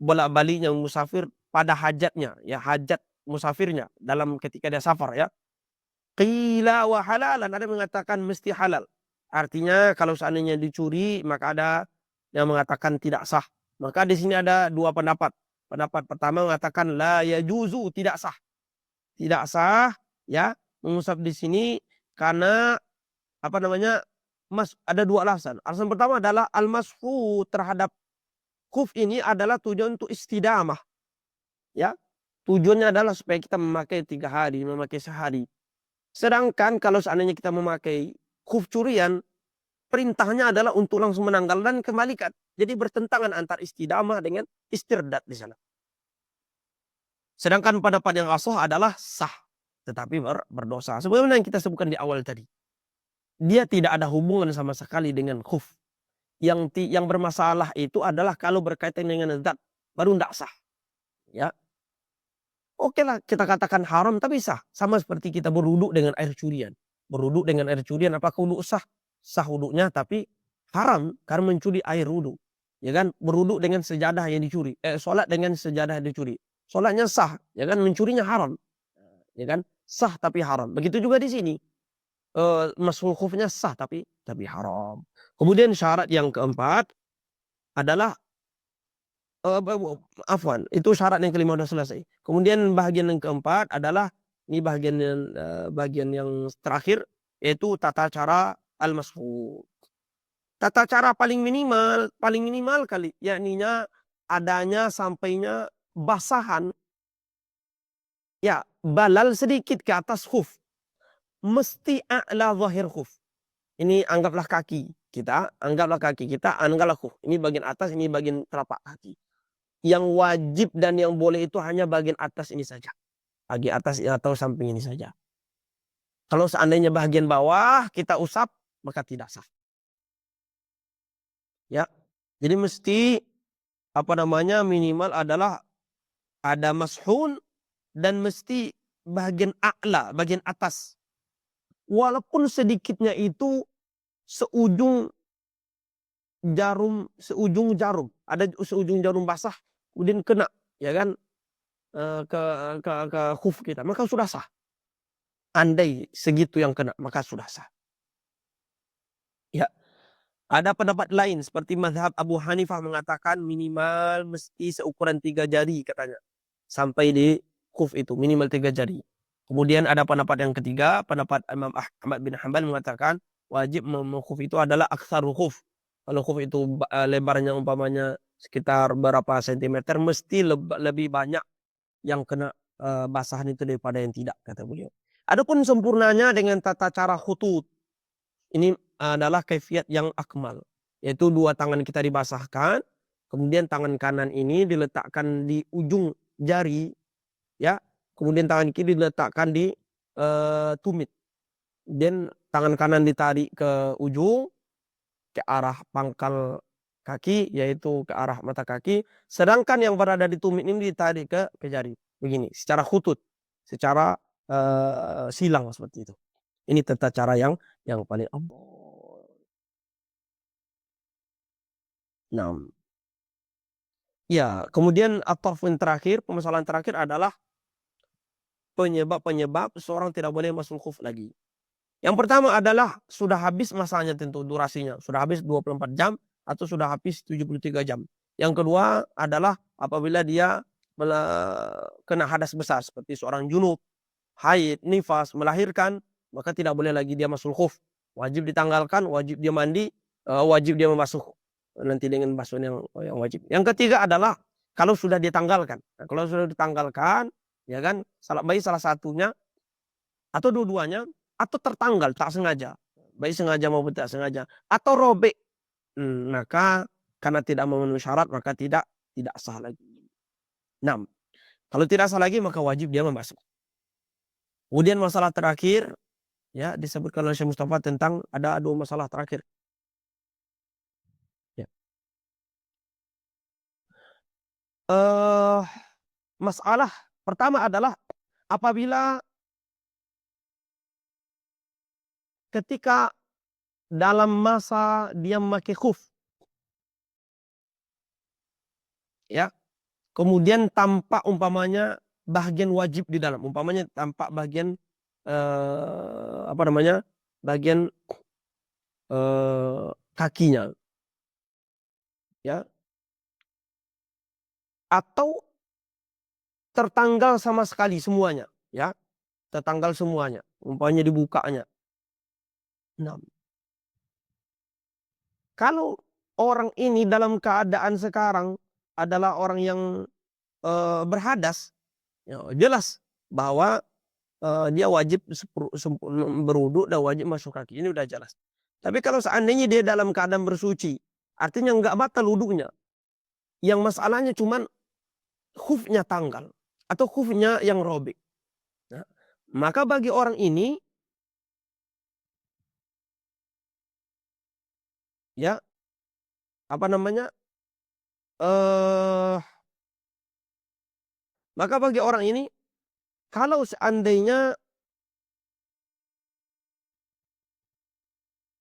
bolak-baliknya musafir pada hajatnya. Ya, hajat musafirnya. Dalam ketika dia safar, ya. Qila wa halalan, ada mengatakan mesti halal. Artinya kalau seandainya dicuri maka ada yang mengatakan tidak sah. Maka di sini ada dua pendapat. Pendapat pertama mengatakan la yajuzu, tidak sah. Tidak sah, ya, mengusap di sini karena apa namanya? Ada dua alasan. Alasan pertama adalah al-masfu terhadap khuf ini adalah tujuan untuk istidamah. Ya. Tujuannya adalah supaya kita memakai 3 hari, memakai sehari. Sedangkan kalau seandainya kita memakai khuf curian, perintahnya adalah untuk langsung menanggal dan kembalikan. Jadi bertentangan antara istidamah dengan istirdat di sana. Sedangkan pendapat yang ashah adalah sah, tetapi berdosa. Sebagaimana yang kita sebutkan di awal tadi. Dia tidak ada hubungan sama sekali dengan khuf. Yang bermasalah itu adalah kalau berkaitan dengan zat, baru tidak sah. Ya. Oke lah, kita katakan haram tapi sah. Sama seperti kita berwuduk dengan air curian. Berwuduk dengan air curian, apakah wuduk sah? Sah wuduknya, tapi haram karena mencuri air wuduk. Ya kan? Berwuduk dengan sejadah yang dicuri. Sholat dengan sejadah yang dicuri. Sholatnya sah, ya kan? Mencurinya haram. Ya kan? Sah tapi haram. Begitu juga di sini. Masuk khufnya sah tapi haram. Kemudian syarat yang keempat adalah Afwan, itu syarat yang kelima udah selesai. Kemudian bagian yang keempat adalah ini bagian yang terakhir, yaitu tata cara al-mashu. Tata cara paling minimal kali, yakninya adanya sampainya basahan, ya balal sedikit ke atas khuf, mesti a'la zahir khuf. Ini anggaplah kaki kita, anggaplah khuf. Ini bagian atas, ini bagian telapak kaki. Yang wajib dan yang boleh itu hanya bagian atas ini saja. Bagian atas atau samping ini saja. Kalau seandainya bagian bawah kita usap, maka tidak sah. Ya. Jadi mesti minimal adalah ada mashun dan mesti bagian a'la, bagian atas. Walaupun sedikitnya itu seujung jarum, ada seujung jarum basah kemudian kena, ya kan, ke khuf kita, maka sudah sah. Andai segitu yang kena, maka sudah sah. Ya, ada pendapat lain seperti mazhab Abu Hanifah mengatakan minimal mesti seukuran 3 jari katanya. Sampai di khuf itu minimal 3 jari. Kemudian ada pendapat yang ketiga, pendapat Imam Ahmad bin Hanbal mengatakan wajib khuf itu adalah aksarul khuf. Kalau khuf itu lebarnya umpamanya sekitar berapa sentimeter, mesti lebih banyak yang kena basahan itu daripada yang tidak, kata beliau. Adapun sempurnanya dengan tata cara khutut. Ini adalah kaifiat yang akmal, yaitu dua tangan kita dibasahkan, kemudian tangan kanan ini diletakkan di ujung jari, ya, kemudian tangan kiri diletakkan di tumit, dan tangan kanan ditarik ke ujung, ke arah pangkal kaki, yaitu ke arah mata kaki, sedangkan yang berada di tumit ini ditarik ke jari, begini, secara khutut, secara silang seperti itu. Ini tata cara yang paling Nah, ya, kemudian permasalahan terakhir adalah penyebab-penyebab seorang tidak boleh masuk khuf lagi. Yang pertama adalah sudah habis masanya, tentu durasinya, sudah habis 24 jam atau sudah habis 73 jam. Yang kedua adalah apabila dia kena hadas besar seperti seorang junub, haid, nifas, melahirkan, maka tidak boleh lagi dia masuk khuf. Wajib ditanggalkan, wajib dia mandi, wajib dia membasuh nanti dengan basuhan yang wajib. Yang ketiga adalah kalau sudah ditanggalkan. Nah, kalau sudah ditanggalkan, ya kan, baik salah satunya atau dua-duanya, atau tertanggal tak sengaja, baik sengaja maupun tidak sengaja, atau robek, maka karena tidak memenuhi syarat maka tidak sah lagi. Nah, kalau tidak sah lagi maka wajib dia membasuh. Kemudian masalah terakhir, ya, disebutkan oleh Syekh Mustafa tentang ada dua masalah terakhir. Ya. Masalah pertama adalah apabila ketika dalam masa dia memakai khuf, ya, kemudian tampak umpamanya bagian wajib di dalam, umpamanya tampak bagian bagian kakinya, ya, atau tertanggal sama sekali semuanya, ya, tertanggal semuanya, umpamanya dibukanya. Nah, kalau orang ini dalam keadaan sekarang adalah orang yang berhadas, ya, jelas bahwa dia wajib berwudu dan wajib masuk kaki. Ini udah jelas. Tapi kalau seandainya dia dalam keadaan bersuci, artinya nggak batal wudunya. Yang masalahnya cuman khufnya tanggal atau khufnya yang robek. Nah, maka bagi orang ini, ya, eh maka bagi orang ini, kalau seandainya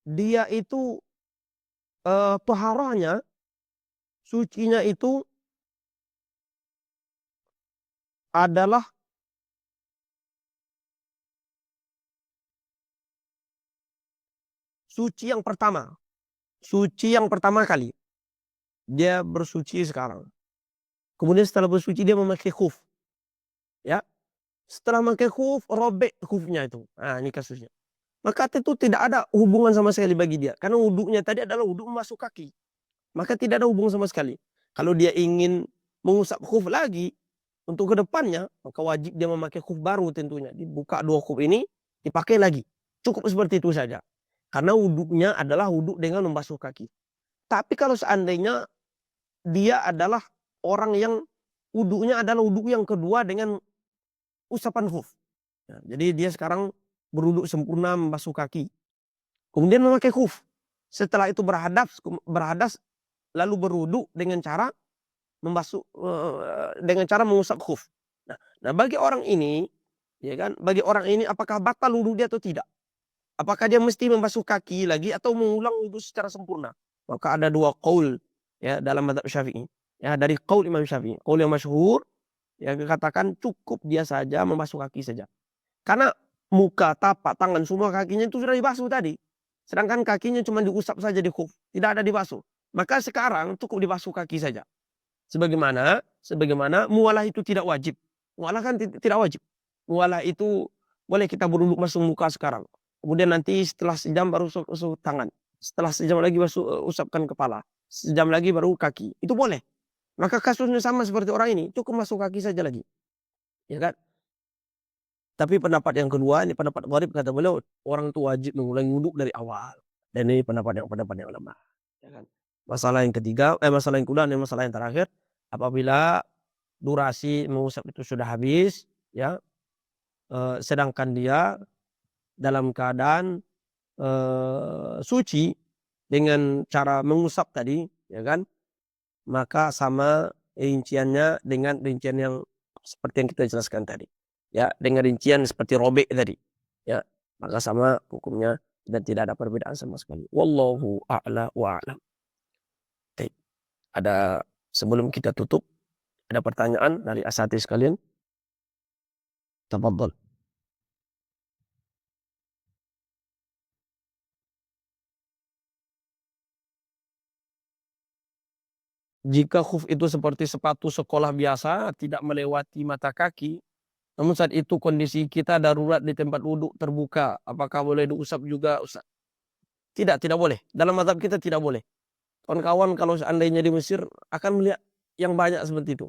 dia itu toharohnya, sucinya itu adalah suci yang pertama. Suci yang pertama kali. Dia bersuci sekarang. Kemudian setelah bersuci dia memakai khuf, ya. Setelah memakai khuf, robek khufnya itu. Nah, ini kasusnya. Maka itu tidak ada hubungan sama sekali bagi dia. Karena wudhunya tadi adalah wudhu masuk kaki. Maka tidak ada hubungan sama sekali. Kalau dia ingin mengusap khuf lagi untuk ke depannya, maka wajib dia memakai khuf baru tentunya. Dibuka dua khuf ini, dipakai lagi. Cukup seperti itu saja. Karena wudhunya adalah wudhu dengan membasuh kaki. Tapi kalau seandainya dia adalah orang yang wudhunya adalah wudhu yang kedua dengan usapan khuf. Nah, jadi dia sekarang berwudhu sempurna membasuh kaki. Kemudian memakai khuf. Setelah itu berhadas lalu berwudhu dengan cara membasuh dengan cara mengusap khuf. Nah, bagi orang ini, ya kan, bagi orang ini apakah batal wudhu dia atau tidak? Apakah dia mesti membasuh kaki lagi atau mengulang wudhu secara sempurna? Maka ada dua qaul ya dalam mazhab Syafi'i. Ya, dari qaul Imam Syafi'i. Qaul yang masyhur yang dikatakan cukup dia saja membasuh kaki saja. Karena muka, tapak, tangan, semua kakinya itu sudah dibasuh tadi. Sedangkan kakinya cuma diusap saja di khuf, tidak ada dibasuh. Maka sekarang cukup dibasuh kaki saja. Sebagaimana mualah itu tidak wajib. Mualah kan tidak wajib. Mualah itu boleh kita berwudhu masuk muka sekarang. Kemudian nanti setelah sejam baru usap tangan. Setelah sejam lagi usapkan kepala. Sejam lagi baru kaki. Itu boleh. Maka kasusnya sama seperti orang ini. Cukup masuk kaki saja lagi. Ya kan? Tapi pendapat yang kedua, ini pendapat gharib, kata beliau, orang itu wajib mengulangi wudhu dari awal. Dan ini pendapat yang lemah. Ya kan? Masalah yang ketiga, masalah yang kedua dan masalah yang terakhir, apabila durasi mengusap itu sudah habis, ya, sedangkan dia dalam keadaan suci dengan cara mengusap tadi, ya kan, maka sama rinciannya dengan rincian yang seperti yang kita jelaskan tadi, ya, dengan rincian seperti robek tadi, ya, maka sama hukumnya dan tidak ada perbedaan sama sekali. Wallahu a'la wa a'lam. Ada, sebelum kita tutup, ada pertanyaan dari asatidz sekalian? Tafadhol. Jika khuf itu seperti sepatu sekolah biasa, tidak melewati mata kaki, namun saat itu kondisi kita darurat di tempat wudhu terbuka, apakah boleh diusap juga, Ustaz? Tidak, tidak boleh. Dalam mazhab kita tidak boleh. Kawan-kawan kalau seandainya di Mesir akan melihat yang banyak seperti itu.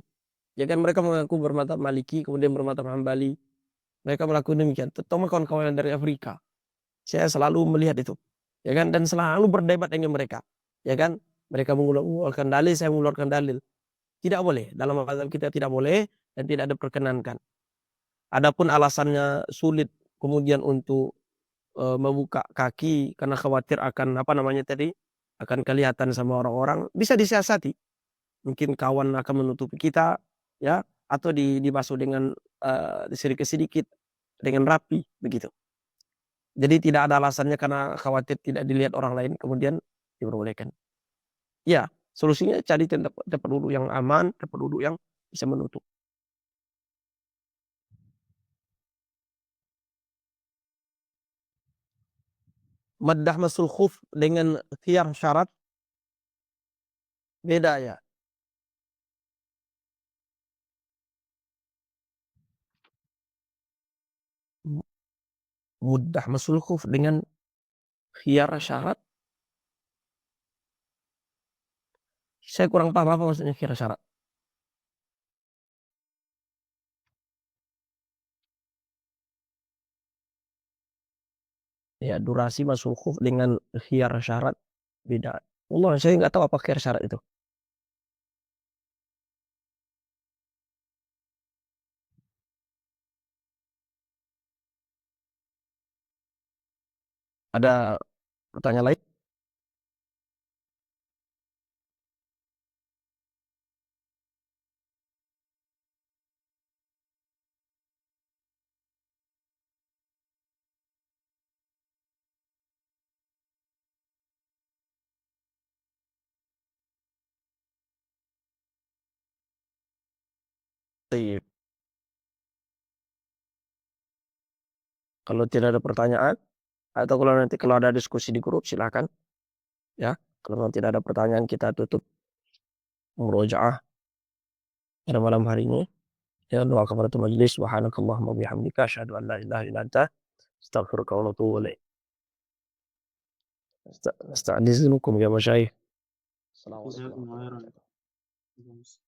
Ya kan, mereka mengaku bermadzhab Maliki, kemudian bermadzhab Hambali. Mereka melakukan demikian. Terutama kawan-kawan yang dari Afrika. Saya selalu melihat itu. Ya kan, dan selalu berdebat dengan mereka. Ya kan, mereka mengeluarkan dalil, saya mengeluarkan dalil. Tidak boleh. Dalam mazhab kita tidak boleh dan tidak diperkenankan. Adapun alasannya sulit kemudian untuk membuka kaki karena khawatir akan apa namanya tadi, akan kelihatan sama orang-orang, bisa disiasati. Mungkin kawan akan menutupi kita, ya, atau dibasuh dengan sedikit-sedikit dengan rapi begitu. Jadi tidak ada alasannya karena khawatir tidak dilihat orang lain kemudian diperbolehkan. Ya, solusinya cari tempat wudhu yang aman, tempat wudhu yang bisa menutup. Maddah masul khuf dengan khiyar syarat beda ya. Mudah masul khuf dengan khiyar syarat, saya kurang paham apa maksudnya khiyar syarat. Ya, durasi masul khuf dengan khiyar syarat beda. Allah, saya nggak tahu apa khiyar syarat itu. Ada pertanyaan lain? Baik. Kalau tidak ada pertanyaan, atau kalau ada diskusi di grup silakan, ya. Kalau tidak ada pertanyaan kita tutup murojaah. pada malam hari ini. Ya doa kafaratul majelis, subhanakallahumma wa bihamdika asyhadu an la ilaha illa anta astaghfiruka wa atubu ilaik. نستأذنكم يا مشايخ. السلام عليكم جزاكم ورحمة الله خيرا. وبركاته.